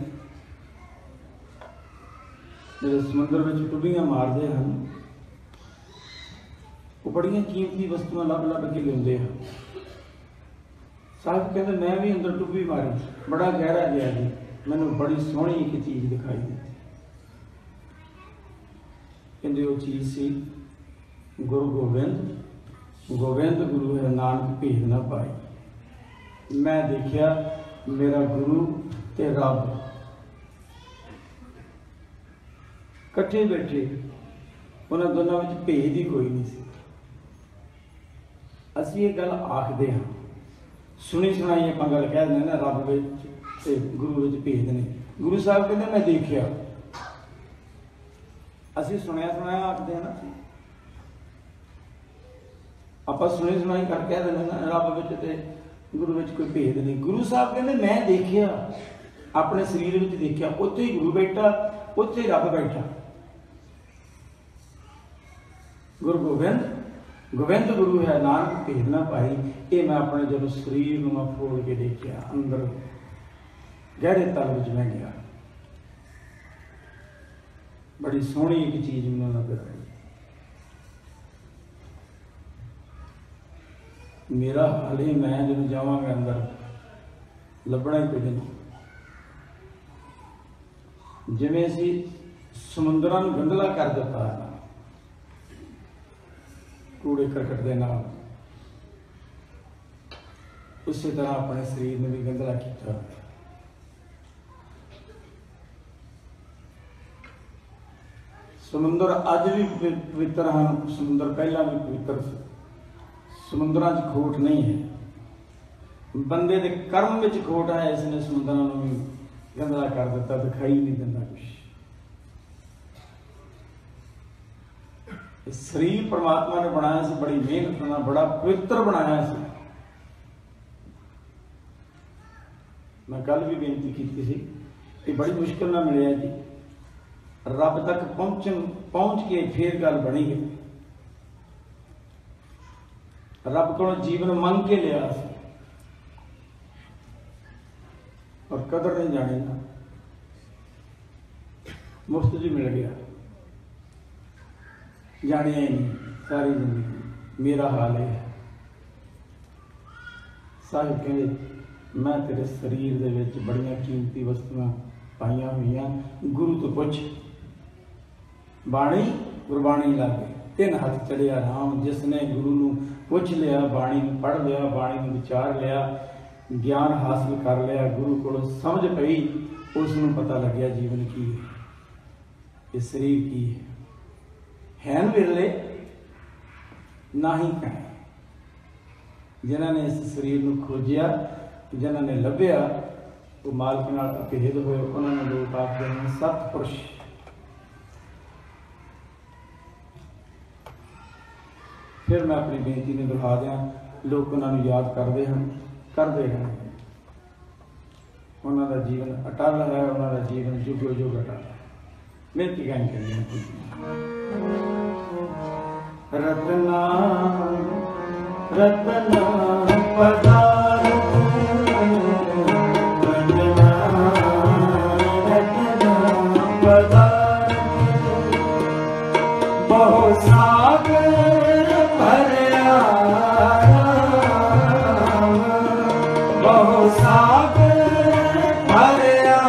मेरे समुद्र में टुबियां मारते हैं। वो बड़िया कीमती वस्तुआं लभ लभ के लियाते हैं। साहब कहते मैं भी अंदर टुब्बी मारी, बड़ा गहरा गया जी। मैनू बड़ी सोहनी एक चीज दिखाई दी। कहते वो चीज सी गुरु गोविंद गोविंद गुरु है नानक भेद न पाई। मैं देखिया मेरा गुरु ते रब कट्ठे बैठे, उन्होंने दोनों में भेद ही कोई नहीं सी। असी ये गल आखते हाँ, सुनी सुनाई आप गल कह दें ना रब ते गुरु विच भेद ने। गुरु साहब कहते मैं देखिया। असी सुनिया सुनाया आखते हैं ना, आप सुनी सुनाई कर कह दें ना रब विच ते गुरु विच कोई भेद नहीं। गुरु साहब कहते मैं देखिया, अपने शरीर विच देखिया, उत्थे ही गुरु बैठा, उत्थे ही रब बैठा। गुरु गोविंद गोविंद गुरु है नानक भेद ना पाई। ये मैं अपने जो शरीर में मैं फोड़ के देखिया, अंदर गहरे तल विच मैं गया। बड़ी सोहनी एक चीज मैनूं नजर आई। मेरा हाले मैं जब जावांगा अंदर ਲੱਭਣਾ ਹੀ ਕੁਝ ਨਹੀਂ। ਜਿਵੇਂ ਅਸੀਂ ਸਮੁੰਦਰਾਂ ਨੂੰ ਗੰਧਲਾ ਕਰ ਦਿੱਤਾ ਹੈ ਕੂੜੇ ਕਰਕਟ ਦੇ ਨਾਲ, ਉਸੇ ਤਰ੍ਹਾਂ ਆਪਣੇ ਸਰੀਰ ਨੂੰ ਵੀ ਗੰਧਲਾ ਕੀਤਾ। ਸਮੁੰਦਰ ਅੱਜ ਵੀ ਪਵਿੱਤਰ ਹਨ, ਸਮੁੰਦਰ ਪਹਿਲਾਂ ਵੀ ਪਵਿੱਤਰ ਸੀ। ਸਮੁੰਦਰਾਂ 'ਚ ਖੋਟ ਨਹੀਂ ਹੈ, ਬੰਦੇ ਦੇ ਕਰਮ ਵਿੱਚ ਖੋਟ ਹੈ। ਇਸ ਨੇ ਸਮੁੰਦਰਾਂ ਨੂੰ ਵੀ ਗੰਧਲਾ ਕਰ ਦਿੱਤਾ, ਦਿਖਾਈ ਨਹੀਂ ਦਿੰਦਾ ਕੁਛ। ਸਰੀਰ परमात्मा ने बनाया ਸੀ बड़ी मेहनत ਨਾਲ, बड़ा पवित्र बनाया ਸੀ। मैं कल भी बेनती की थी कि बड़ी मुश्किल ना मिले जी, रब तक पहुंच के फिर गल बनी है। रब को जीवन मंग के लिया और कदर नहीं जाने ना, मुफ्त जी मिल गया, जाने ही नहीं सारी जिंदगी। मेरा हाल है साहिब कहते मैं तेरे शरीर दे विच बड़ियां कीमती वस्तुआं पाईयां हुई, गुरु तो पुछ। बाणी गुरबाणी लागे तीन हाथ चढ़िया राम, जिसने गुरु नूं पुछ लिया, बाणी नूं पढ़ लिया, बाणी नूं विचार लिया, ज्ञान हासिल कर लिया, गुरु कोलों समझ पई, उसनूं पता लग्या जीवन की है, ये शरीर की है विरले ना ही कहें। जिन्होंने इस शरीर नूं खोजिया, जिन्होंने लभ्या, वो मालिक नाल अभेद होए, उन्होंने लोग आखदे ने सतपुरुष। फिर मैं अपनी बेनती ने दोहरा दिया, लोग उन्होंने याद करते हैं, करते रहने। उन्होंने जीवन अटल है, उन्होंने जीवन जुगो जुग अटल है। बेनती कहनी चाहिए रत्ना रत्ना पदार, रत्ना रत्ना पदार, बहु सागर भरया, बहु सागर भरया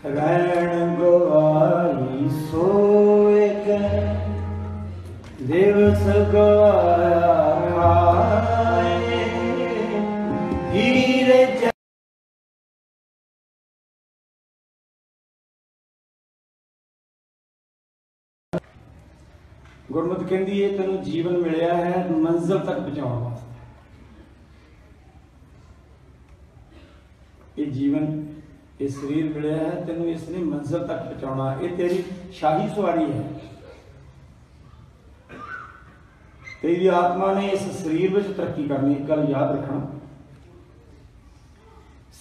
रैण गवाई सोए दिवस गवाया खाए, हीरे गुरमत कहती है तेन जीवन मिलया है मंजिल तक पहुंचाने वास्ते। ये जीवन ये शरीर मिलया है तेन इसने मंजिल तक पहुंचाना, ये तेरी शाही सवारी है। तेरी आत्मा ने इस शरीर में तरक्की करनी। एक गल याद रखना,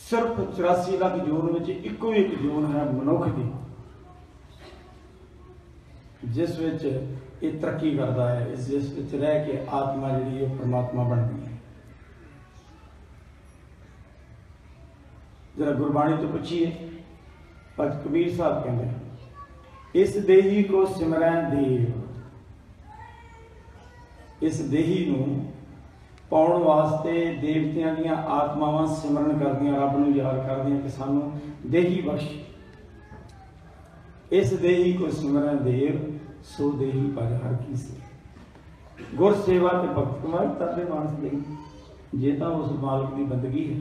सिर्फ 84 लाख जोन में इको एक जोन है मनुख की, जिस विच ये तरक्की करता है, जिस विच रह के आत्मा जी परमात्मा बनती है। जरा गुरबाणी तो पूछिए, भगत कबीर साहब कहते इस देही को सिमरै देव, इस देही नूं पाउण वास्ते देवतियां दीयां आत्मावां सिमरन करदियां, रब नूं याद करदियां कि सानू देही बख्श। इस देही को सिमरै देव, सो देही भज हर की से। गुर सेवा ते भगत कमाई तरले मानस लई। जे तां उस मालिक की बंदगी है,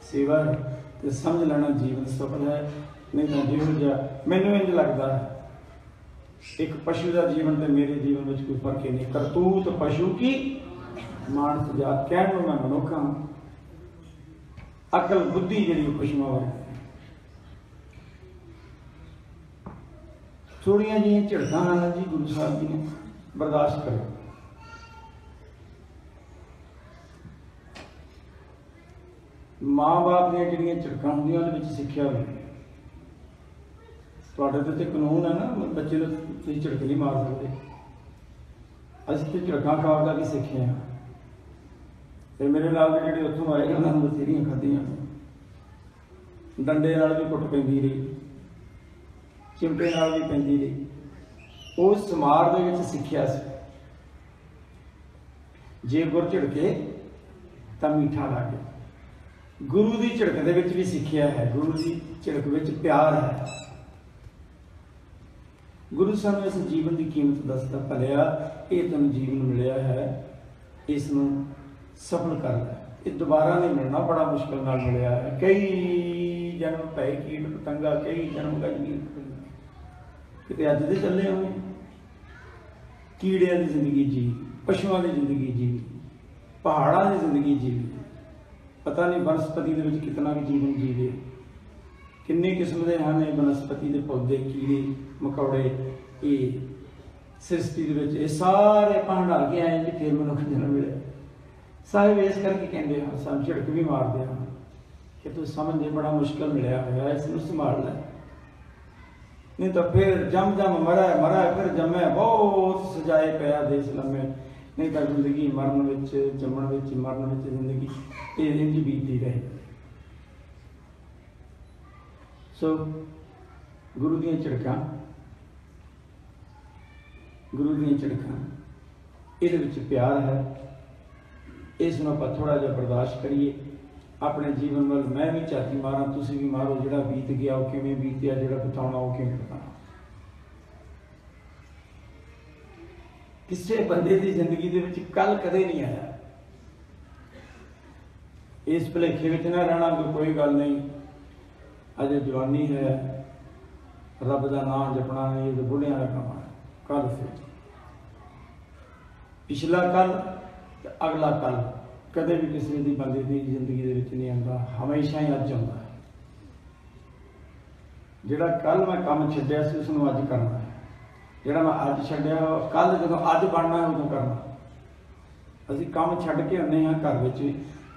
सेवा है, तो समझ लेना जीवन सफल है। नहीं तो जिहो जिहा मैनूं इंज लगदा है एक पशु का जीवन तो मेरे जीवन में कोई फर्क ही नहीं। करतूत पशु की मानस जात, कहने में मैं मनुख हाँ, अकल बुद्धि जी पशुओं वाली। थोड़िया जी झड़का हैं जी गुरु साहब जी ने बर्दाश्त करो। माँ बाप ने जिहड़ियां झड़का होंदियां उहदे विच सिक्ख्या भी तुहाडे ते कानून है ना, बच्चे नूं तुसीं झड़क नहीं मार सकते। असीं तो झड़का खा खा के सीखे हैं। फिर मेरे नाल दे जिहड़े उत्थों आए उन्होंने बथेरियां खाधियां, डंडे नाल भी कुट पैंदी रही, चिमटे नाल भी पैंदी रही। उस समार दे विच सिक्ख्या सी जे गुर झड़के तां मीठा लागे। गुरु की झड़क दे विच भी सिक्ख्या है, गुरु की झड़क विच प्यार है। गुरु सानू इस जीवन की कीमत दसदा, भलिया ये तुहानू जीवन मिलिया है, इसनूं सफल कर लै, ये दोबारा नहीं मिलना, बड़ा मुश्किल नाल मिलिया है। कई जन्म पै कीट पतंगा, कई जन्म गजनी किते अज दे चले हुए कीड़ियां की जिंदगी जी, पशुओं की जिंदगी जी, पहाड़ों की जिंदगी जी, पता नहीं वनस्पति दे विच कितना भी जीवन जीवे, किन्ने किस्म के हैं वनस्पति के पौधे, कीड़े मकौड़े, ये सृष्टि दे विच ये सारे भंडार के आए जी, फिर मनुख जन्म मिले। सारे इस करके कहते हैं सानू झड़क भी मारते हैं कि तू समझ बड़ा मुश्किल मिलया होया, इसनूं संभाल लै, नहीं तो फिर जम जम मरै मरै फिर जमै, बहुत सजाए पया देश लम्मे। नहीं तो जिंदगी मरण विच जमण विच मरण विच जिंदगी ये इंज बीतती रहे। सो गुरु दी झड़कां, गुरु दी झड़कां इहदे विच प्यार है। इसनूं आपां थोड़ा जिहा बर्दाश्त करिए। अपने जीवन वाल मैं भी झाती मारां, तुसीं भी मारो। जिहड़ा बीत गया वो किवें बीतिया, जिहड़ा बिताउणा वो किवें बिताउणा। किसी बंदे की जिंदगी दे विच कल कदे नहीं आया। इस भुलेखे विच ना रहना कि कोई गल नहीं, अजे जवानी है, रब का नाम जपना नहीं, ये बुढ़िया का काम है। कल से पिछला कल अगला कल कदे भी किसी की बंदे की जिंदगी दे विच नहीं आता, हमेशा ही अज आता है। जिहड़ा कल मैं काम छड्डिया सी उसनूं अज करना है, जिहड़ा मैं अज छड्डिया कल जदों अज बनना है उदों करना। असीं काम छड्ड के आने हाँ घर विच,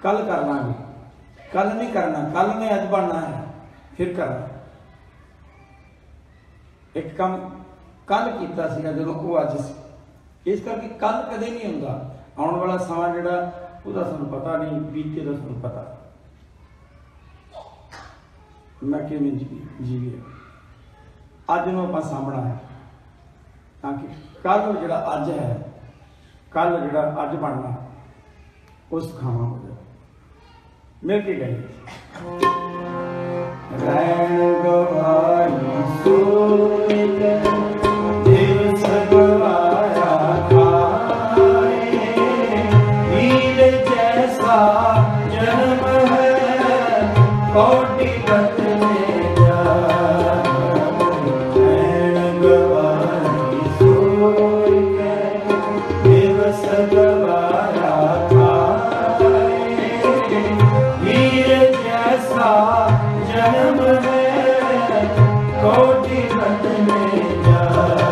कल कर लांगे, कल नहीं करना, कल ने अज बनना है फिर करना। एक काम कल कीता सीगा जदों वो अज सी, इस करके कल कदे नहीं हुंदा। आउण वाला समा जिहड़ा ਉਹਦਾ ਸਾਨੂੰ पता नहीं, बीते का ਸਾਨੂੰ पता मैं किवें जीवे। अज नूं आपां सामना है ताकि कल जिहड़ा अज है, कल जिहड़ा अज बनना उस खावा हो जाए। मिल के गए रैण गवाई सोच दिल सगवाया खाए, वीर जैसा जन्म है कोटि बत में जाए। रैण गवाई सोच दिल सगवाया खाए, वीर जैसा जन्म है कोटि बत में जाए।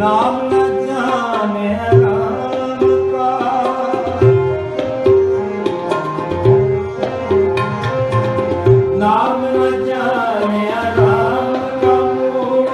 नाम न जाने राम का, नाम न जाने राम का, मूल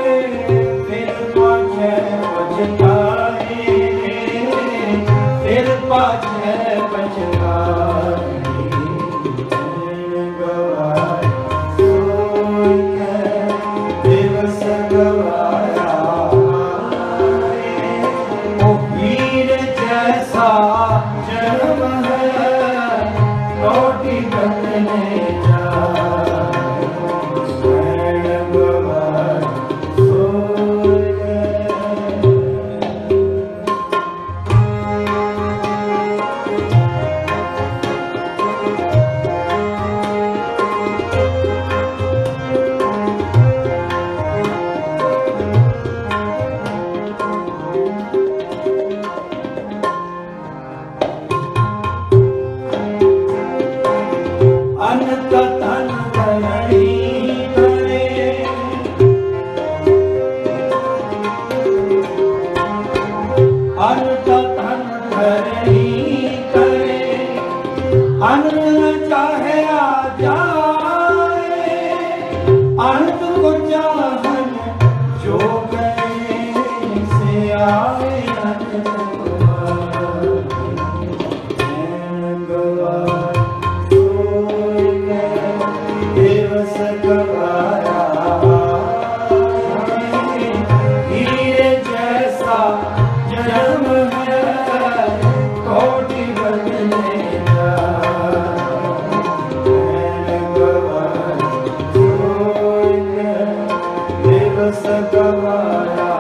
दिवस गवाया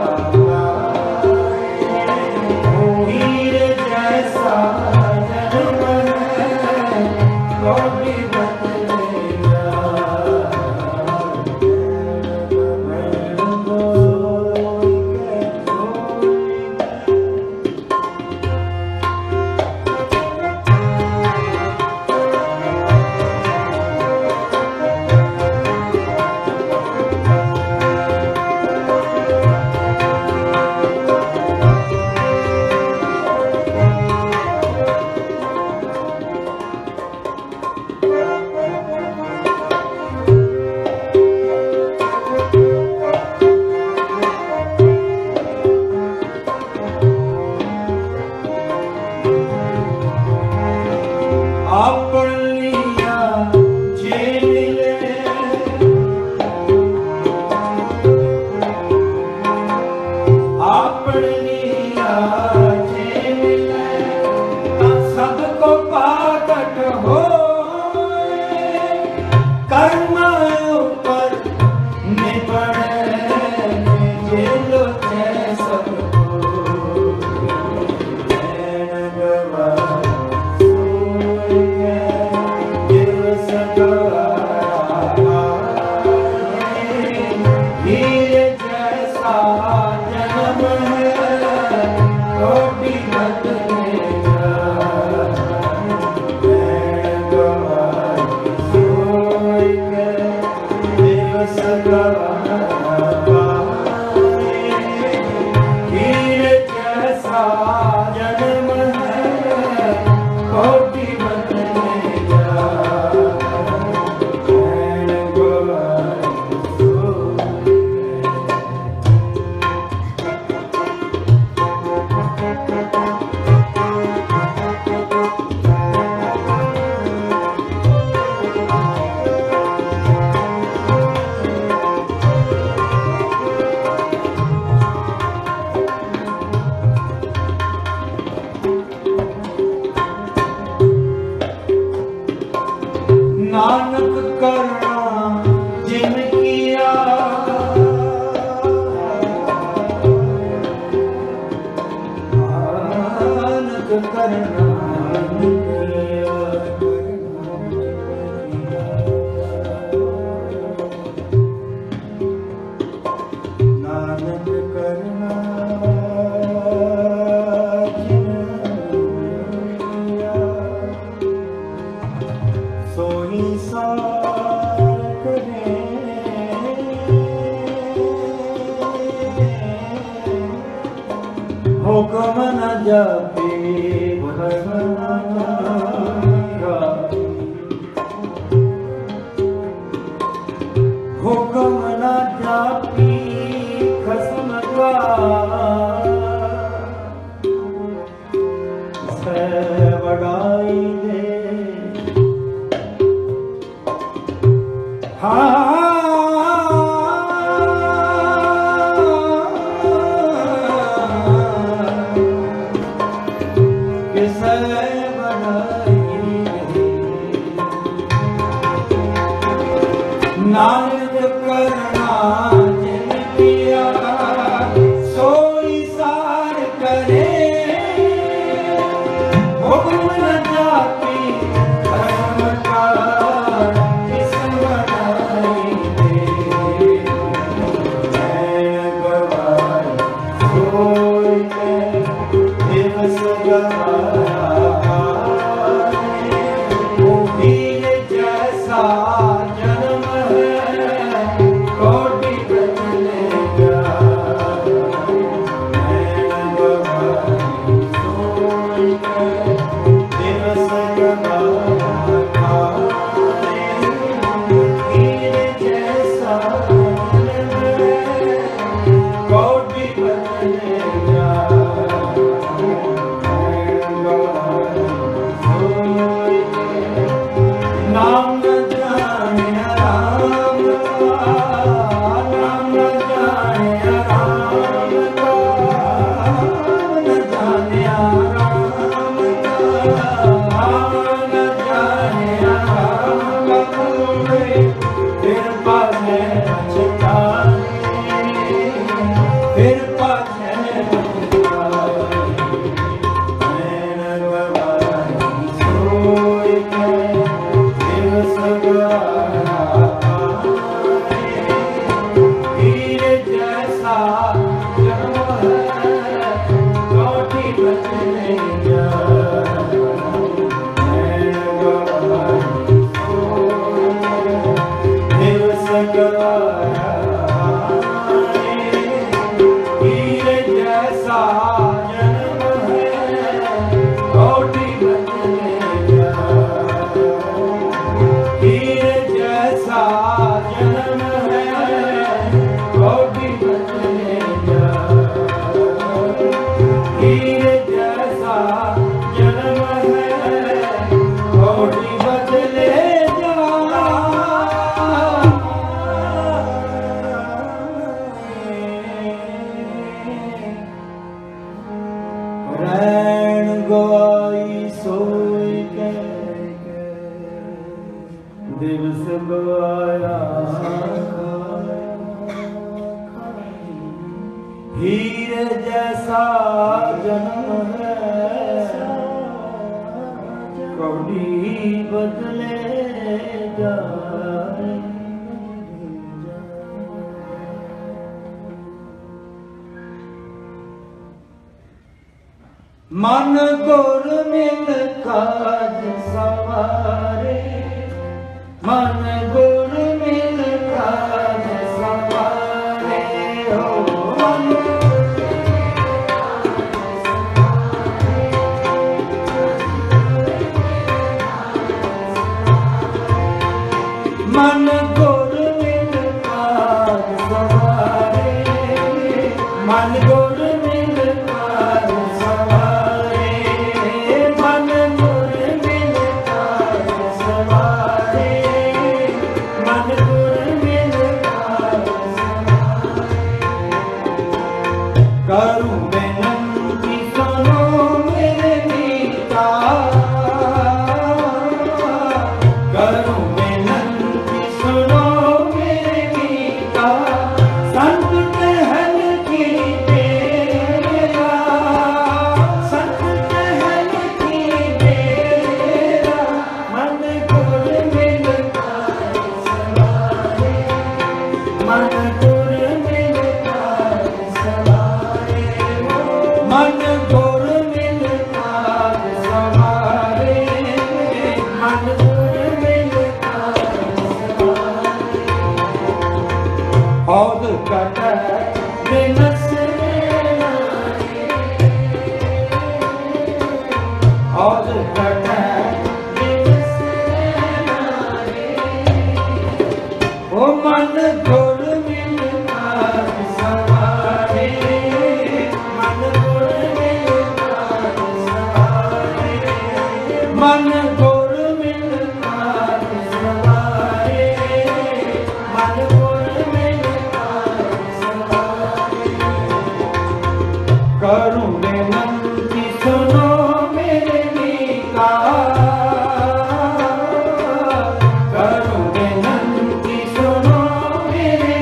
हीर जैसा जन्म है कोटि बदलेगा नानक करना जिन किया नानक करना जिन किया नानक करना सोई सार करे हुक्म न जापे भगवान का हुक्म न जापी खसम का से बड़ाई दे हीरे जैसा जन्म है कौड़ी बदले जाए। मन गुर मिल काज सवारे, मन गुर मिल काज सवारे हो। मन गुर मिल काज सवारे, मन गुर मिल काज सवारे, मन गुर मिल काज सवारे, मन गुर मिल काज सवारे। करूं बेनंती सुनो मेरे मीता, करूं बेनंती सुनो मेरे मीता, संत कहल की तेरा, संत कहल की तेरा, मन गुर मिल काज सवारे, मन गुर मिल काज सवारे, मन गुर मिल काज सवारे, मन गुर मिल काज सवारे। औद कटै बिनस नारे, औद कटै बिनस नारे, ओ मन गुर मिल काज सवारे, मन गुर मिल काज सवारे, मन गुर मिल काज सवारे, मन गुर मिल काज सवारे। करूं बेनंती सुनो मेरे मीता, करूं बेनंती सुनो मेरे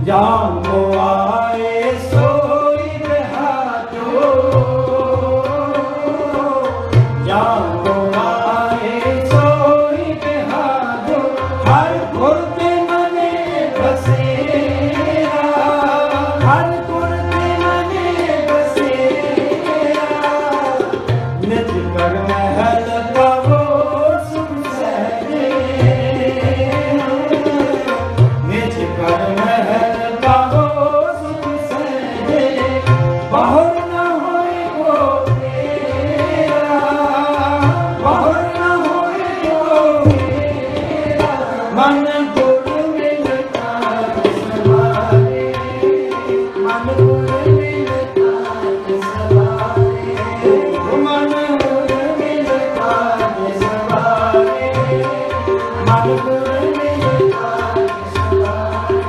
जानो आए सोई बहादो, जानो आए सोई बहादो, हर गुरते मने बसेरा, हर गुरते मने बसेरा, निज कर महल पावो सुख सहजे, निज कर महल पावो सुख सहजे, बहुर न होए को तेरा, बहुर न होए को तेरा, मन गुर मिलता सवारे, मन गुर मिलता सवारे, मन गुर मिलता सवारे, मन गुर मिलता सवारे।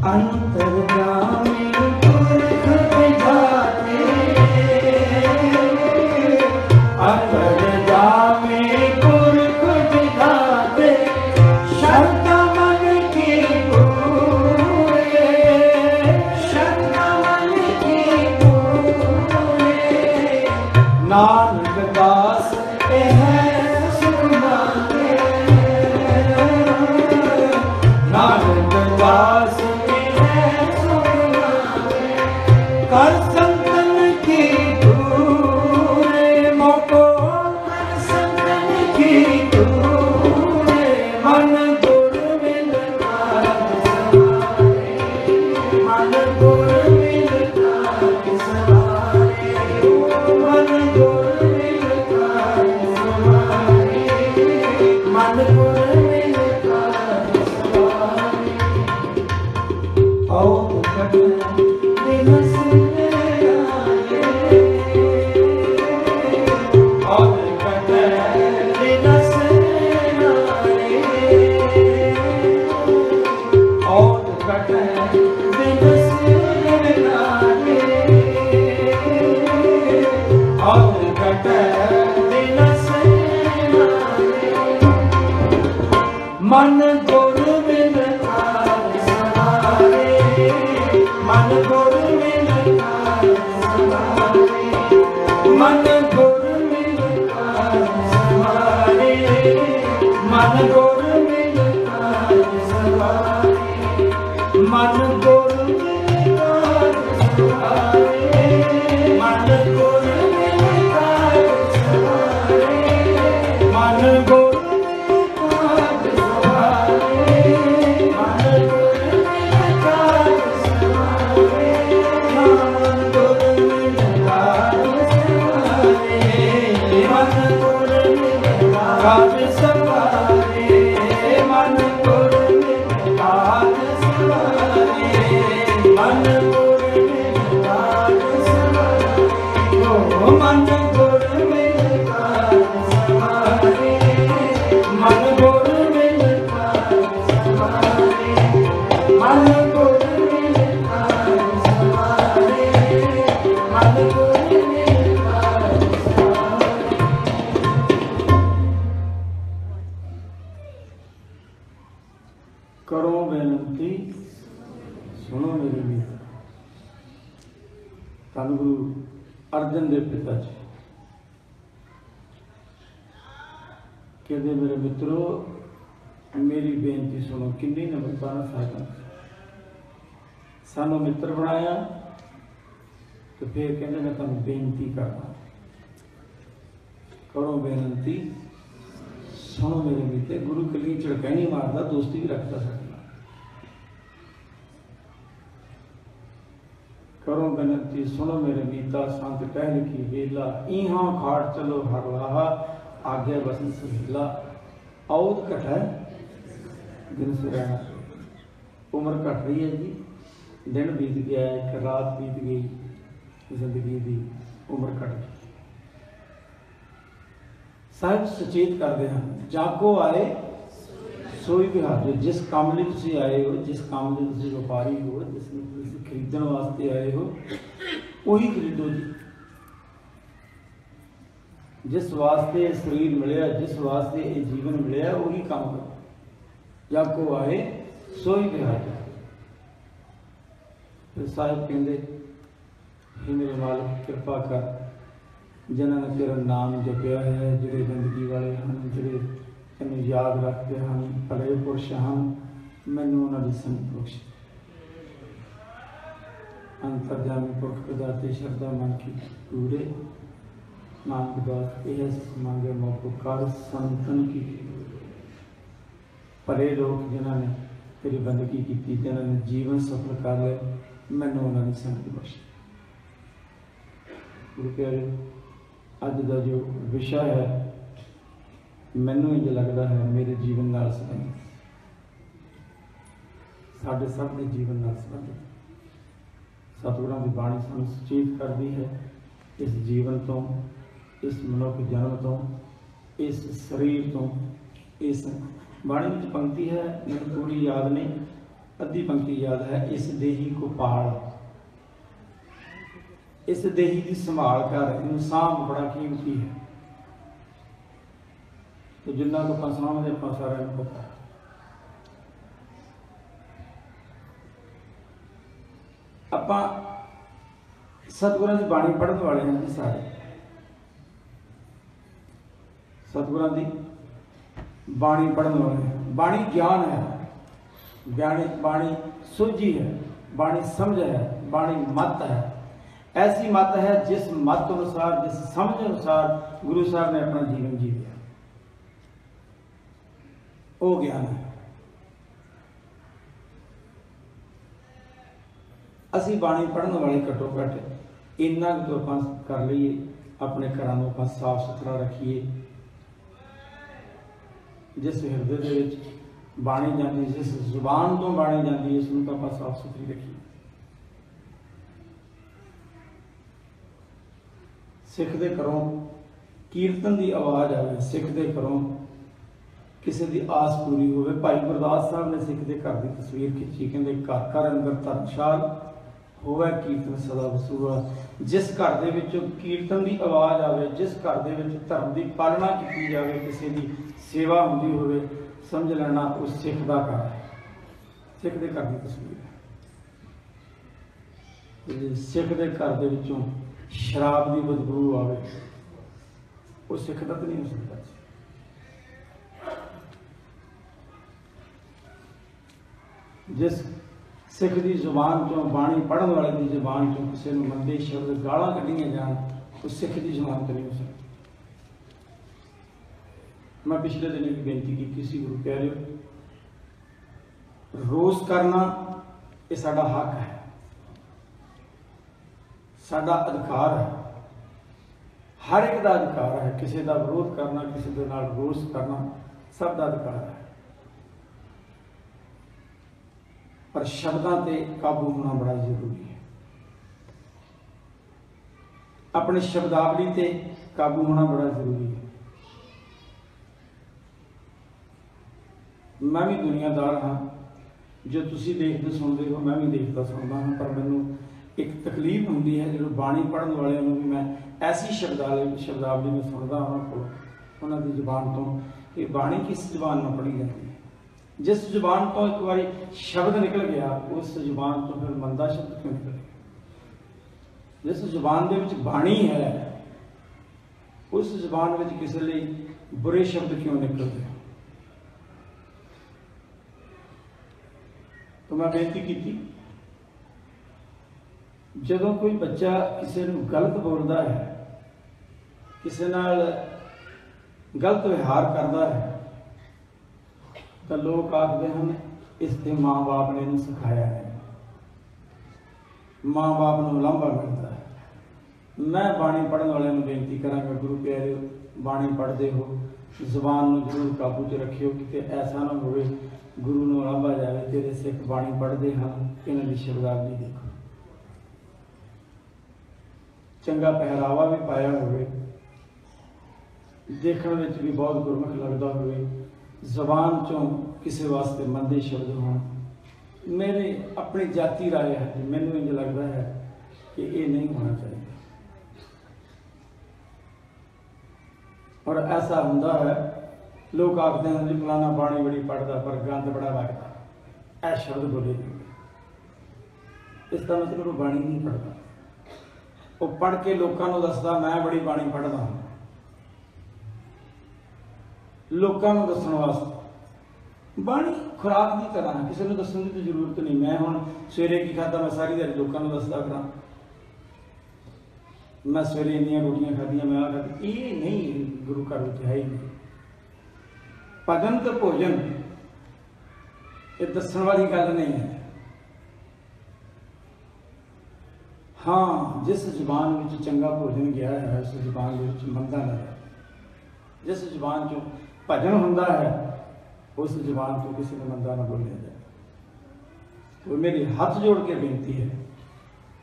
अंतर्यामी पुरख विधाते, अंतर्यामी पुरख विधाते, शब्द मन की पूरे, शब्द मन की पूरे, नानक दास यह सुख मांगे, नानक दास कर संतन की पूरे, मोको कर संतन की पूरे, मन गुर मिलता सवारे, मन गुर मिलता सवारे, मन गुर मिलता सवारे, मन गुर मिलता सवारे। आओ कटना दिवस और कटे दिनस और कटे दिनस और कटे दिनस, मन गुर मिलता सवारे, मन गुर मिलता सवारे, मन गुर मिलता सवारे, मन गुर मिलता सवारे, मन गुर मिलता सवारे, मन गुर मिलता सवारे, मन गुर मिलता सवारे, मन गुर मिलता सवारे, मन गुर मिलता सवारे, मन गुर मिलता सवारे, मन गुर मिलता सवारे, मन गुर मिलता सवारे, ओ मन गुर मिलता सवारे, मन गुर मिलता सवारे, मन गुर मिलता सवारे, मन गुर मिलता सवारे। करो बेनती सुनो मेरी भी, धन गुरु अर्जन देव पिता जी कहते मेरे मित्रों मेरी बेनती सुनो, किन्नी नम्रता ना साधन सानू मित्र बनाया तो फिर कहते मैं तुम बेनती करना, करो बेनती सुनो मेरे मित्र। गुरु कली झड़का नहीं मारता, दोस्ती भी रखता सकता। करो बेनती सुनो मेरे मीता, संत टहल की वेला, इहा खाड़ चलो हर लाहा, आगे बसन सुहेला। औद घट है दिन सुरैना। उम्र घट रही है जी, दिन बीत गया, एक रात बीत गई, जिंदगी की उम्र घट गई। साहिब सचेत करते हैं, जागो आए सोई बिहार। जिस काम लिए तुसीं आए हो, जिस काम लिए तुसीं व्यापारी हो, जिस तुसीं खरीदण वास्ते आए हो, वही खरीदो जी। जिस वास्ते शरीर मिले, जिस वास्ते ये जीवन मिले, वही काम करो। जागो आए सोई बिहार। फिर साहिब कहते, हे मेरे मालिक कृपा कर, जिन्होंने तेरा नाम जपिया है, जिहड़े जिंदगी वाले हैं, जिहड़े तैनूं याद रखते हैं, भले पुरुष हैं, मैनूं उन्हां दी संगत बख्श। अंतरजामी पुरख प्रदाते शरदा मन की पूरे, नानक दास यह मांगे मौको कर संतन की। भले लोग जिन्होंने तेरी बंदगी की, जिन्होंने जीवन सफल कर लिया, मैनूं उन्हां दी संगत बख्श। गुरु प्यारे, अज का जो विषय है, मैनूं इंज लगता है मेरे जीवन नाल संबंधित, साडे सब के जीवन नाल संबंधित। सतगुरां की बाणी सानूं सुचेत करती है, इस जीवन तो, इस मनुख जन्म तो, इस शरीर तो। इस बाणी में पंक्ति है, मैनूं पूरी याद नहीं, अद्धी पंक्ति याद है, इस देही को पाल, इस देही की संभाल कर, इनू सांभ बड़ा कीमती है। तो जिन्ना को अपन सामने अपन सारा पता है। ਆਪਾਂ सतगुरां की बाणी पढ़ने वाले हैं जी सारे। सतगुरां की बाणी पढ़ने वाले हैं। बाणी ज्ञान है, बाणी सूझी है, बाणी समझ है, बाणी मत है। ऐसी मत है जिस मत अनुसार, जिस समझ अनुसार गुरु साहब ने अपना जीवन जी लिया, वो ज्ञान है। असी बाणी पढ़ने वाले घट्टो घट इन्ना तो अपन कर लीए, अपने घर को अपन साफ सुथरा रखिए। जिस हिरदे दे विच बाणी जाती, जिस जुबान तो बाणी जाती है, उसनूं तो अपन साफ सुथरी रखिए। सिख दे घरों कीर्तन की आवाज़ आए, सिख दे घरों किसी की आस पूरी हो। भाई गुरदास साहब ने सिख के घर की तस्वीर खिंची, कहते घर घर अंदर धर्मशाल होवे कीर्तन सदा वसूला। जिस घर दे विचों कीर्तन की आवाज़ आए, जिस घर दे विच धर्म की पालना की जाए, किसी की सेवा होंदी होवे, समझ लेना उस सिख का घर है, सिख के घर की तस्वीर है। सिख के घर दे विचों शराब की बदबू आवे, वो सिख का तो नहीं हो सकता। जिस सिख की जुबान चों, बाणी पढ़न वाले की जुबान चों किसी को मंदे शब्द गालां कढ़ियां जान, तो सिख की जुबान तो नहीं हो सकती। मैं पिछले दिन एक बेनती की किसी गुरु प्यारे, रोज करना ये साडा हक है, साडा अधिकार है, हर एक का अधिकार है। किसी का विरोध करना, किसी के नाल रोष करना, सब का अधिकार है। पर शब्दों पे काबू होना बड़ा जरूरी है। अपने शब्दावली ते काबू होना बड़ा जरूरी है। मैं भी दुनियादार हाँ, जो तुसी देखते सुनते हो मैं भी देखता सुनता हाँ, पर मैनू एक तकलीफ होंदी है जो बाणी पढ़न वाले भी मैं ऐसी शब्दावली में सुनता उन्होंने की जुबान तो, ये बाणी किस जुबान में पढ़ी जाती है। जिस जुबान तो एक बार शब्द निकल गया, उस जुबान तो फिर मंदा शब्द क्यों निकल गया। जिस जुबान के बाणी है, उस जुबान में किसी लिए बुरे शब्द क्यों निकलते। तो मैं बेनती की, जदों कोई बच्चा किसी को गलत बोलता है, किसी नाल गलत व्यवहार करता है, तो लोग आखते हैं इसके माँ बाप ने इन्हें सिखाया है, माँ बाप को लांभा मिलता है। मैं बाणी पढ़न वाले बेनती करांगा, गुरु प्यारे बाणी पढ़ते हो जबान में जरूर काबू च रखियो, कि ऐसा ना हो गुरु नूं लाभा जाए तेरे सिख बाणी पढ़ते हैं इन्हां दी शब्दावली देखो, चंगा पहरावा भी पाया होवे, देखने में भी बहुत गुरमुख लगता होवे, जबान चों किसी वास्ते मंदे शब्द होण, मेरे अपनी जाति राय है, मैनूं इंज लगता है कि ये नहीं होना चाहिए। और ऐसा होंदा है लोग आखते हैं जी फलाना बाणी बड़ी पढ़ता पर गंद बड़ा लगता, ऐ शब्द बोले इसका मतलब वो बाणी नहीं पढ़ता, वो पढ़ के लोगों को दसदा मैं बड़ी बाणी पढ़दा हाँ, लोगों को दसण वास्ते बाणी खुराक की तरह है, किसी को दसण की तो जरूरत नहीं। मैं हुण सवेरे की खादा मैं सारी दिहाड़ी लोगों को दसदा करा, मैं सवेरे इन्नियां रोटियां खादियां मैं आ खादी, ये नहीं गुरु घर में है ही नहीं। भजन तो भोजन ये दसण वाली गल नहीं है। हाँ, जिस जबान में चंगा भोजन गया है उस जबान में मंदा ना है, जिस जबान चो भजन होंदा है उस जबान तो किसी ने मंदा ना बोलिया जाए। तो मेरी हाथ जोड़ के बेनती है,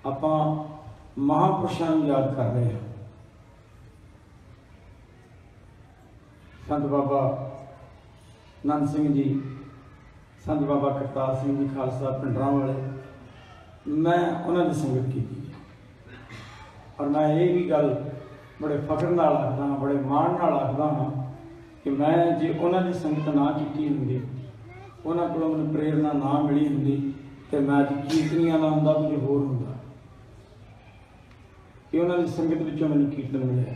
आपां महापुरुषों को याद कर रहे हैं, संत बाबा नंद सिंह जी, संत बाबा करतार सिंह जी खालसा पिंडरां वाले, मैं उन्होंने संगत की थी और मैं ये भी गल बड़े फख्र नाल आखदा हाँ, बड़े माण नाल आखदा हाँ कि मैं जे उन्होंने संगत ना की होंदी, उन्होंने को मैनूं प्रेरणा ना मिली होंदी तो मैं अज कीर्तनियां ना होंदा, कुछ होर होंदा। कि उन्होंने संगत विचों मैनूं कीर्तन मिलिया।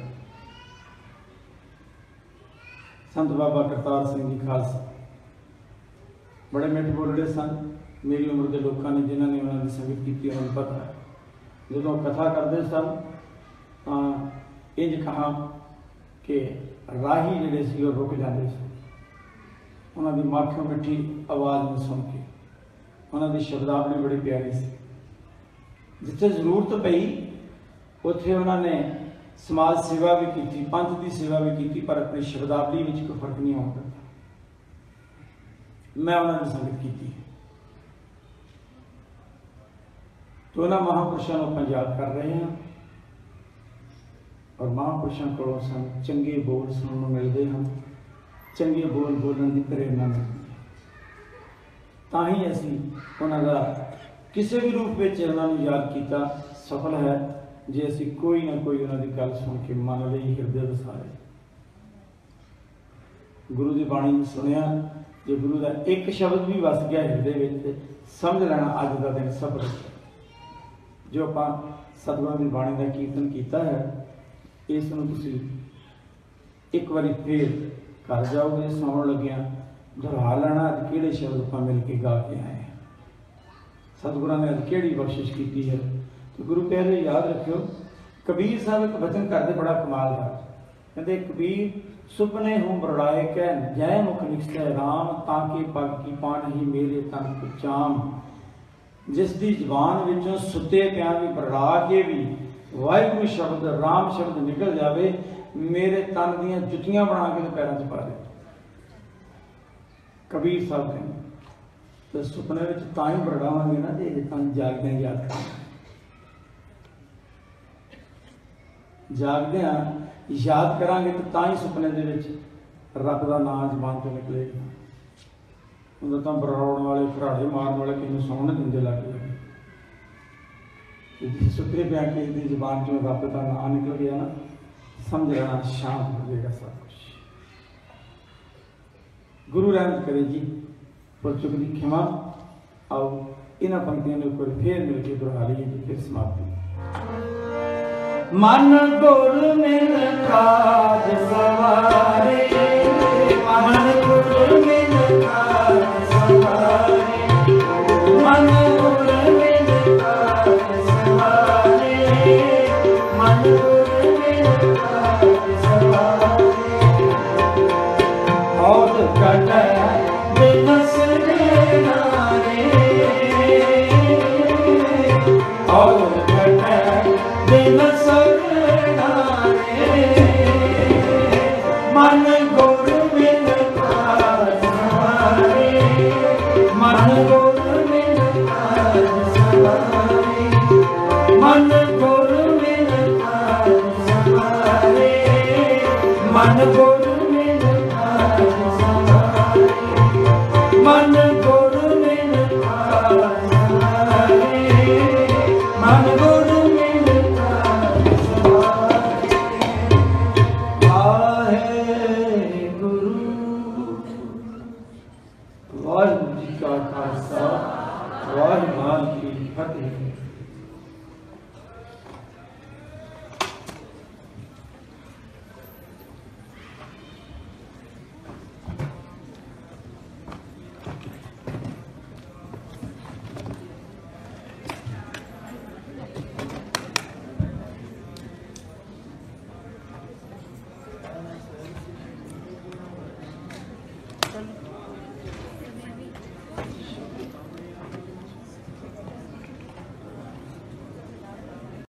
संत बाबा करतार सिंह जी खालसा बड़े मिठ बोलड़े सन, मेरी उम्र के लोगों ने जिन्होंने उन्होंने संगत की उन्होंने पता है। जो कथा करते सन इंज कहा कि राही जिहड़े सी वो रुक जाते सन, उन्होंने माखियों मिठी आवाज़ में सुन के, उन्होंने शब्दावली बड़ी प्यारी सी, जिथे जरूरत पई उत्थे उन्होंने समाज सेवा भी की, पंथ की सेवा भी की, पर अपनी शब्दावली में कोई फर्क नहीं आउंदा। मैं उन्होंने संगत की तो उन्होंने महापुरुषों को याद कर रहे हैं और महापुरुषों को सन चंगे बोल सुनने मिलते हैं, चंगे बोल बोलने की प्रेरणा मिलती है, ताही असी उन्होंने किसी भी रूप में उन्होंने याद किया सफल है जे असी कोई ना कोई उन्होंने गल सुन के मन लई हिरदे वसारे, गुरु की बाणी में सुनिया, जो गुरु का एक शब्द भी वस गया हिरदे में समझ लेना अज का दिन सफल है। जो आप सतगुरां की बाणी का कीर्तन किया है इसनूं तुसीं एक बारी फिर घर जाओगे, सौण लग्या दोहरा लेना अज किहड़े शब्द आपां मिल के गा के आए हैं, सतगुरां ने अज किहड़ी बख्शिश की है। तो गुरु प्यारे याद रखियो, कबीर साहब एक वचन करते बड़ा कमाल है, कहते कबीर सुपने हूँ बरड़ाए कह जय मुख निकसै राम, ताकि पग की पान ही मेरे तन को चाम, जिस दी जबान विचों सुते पिया भी बरड़ा के भी वाहिगुरू शब्द राम शब्द निकल जाए, मेरे तन दियां जुतियां बना के पैरों च पा दे। कबीर साहब कहते तो सुपने में तां ही बरड़ावांगे ना जे तन जागदे याद करें, जागदे याद करांगे तो तां ही सुपने दे विच रब दा नाम जबान तो निकलेगा। उन्हें तो बरौण वाले घराड़े मारन वाले किसी सौण नहीं देंगे लगे, सुते पिया किसी जबान चो रब का नाम निकल गया ना, समझ लेना शांत हो जाएगा सब कुछ। गुरु रहमत करे जी, भुल चुक की क्षमा। आओ इन्होंने पंक्तियों के ऊपर फिर मिलकर दोहरा लीजिए, फिर समाप्ति। मन गुर मिल काज सवारे, मन गुर मिल काज सवारे, मन गुर मिल काज सवारे, मन गुर मिल काज सवारे। और कट बिनस नारे, और कट बिनस सरनारे मन गुर मिल काज सवारे मन गुर मिल काज सवारे मन गुर मिल काज सवारे मन गुर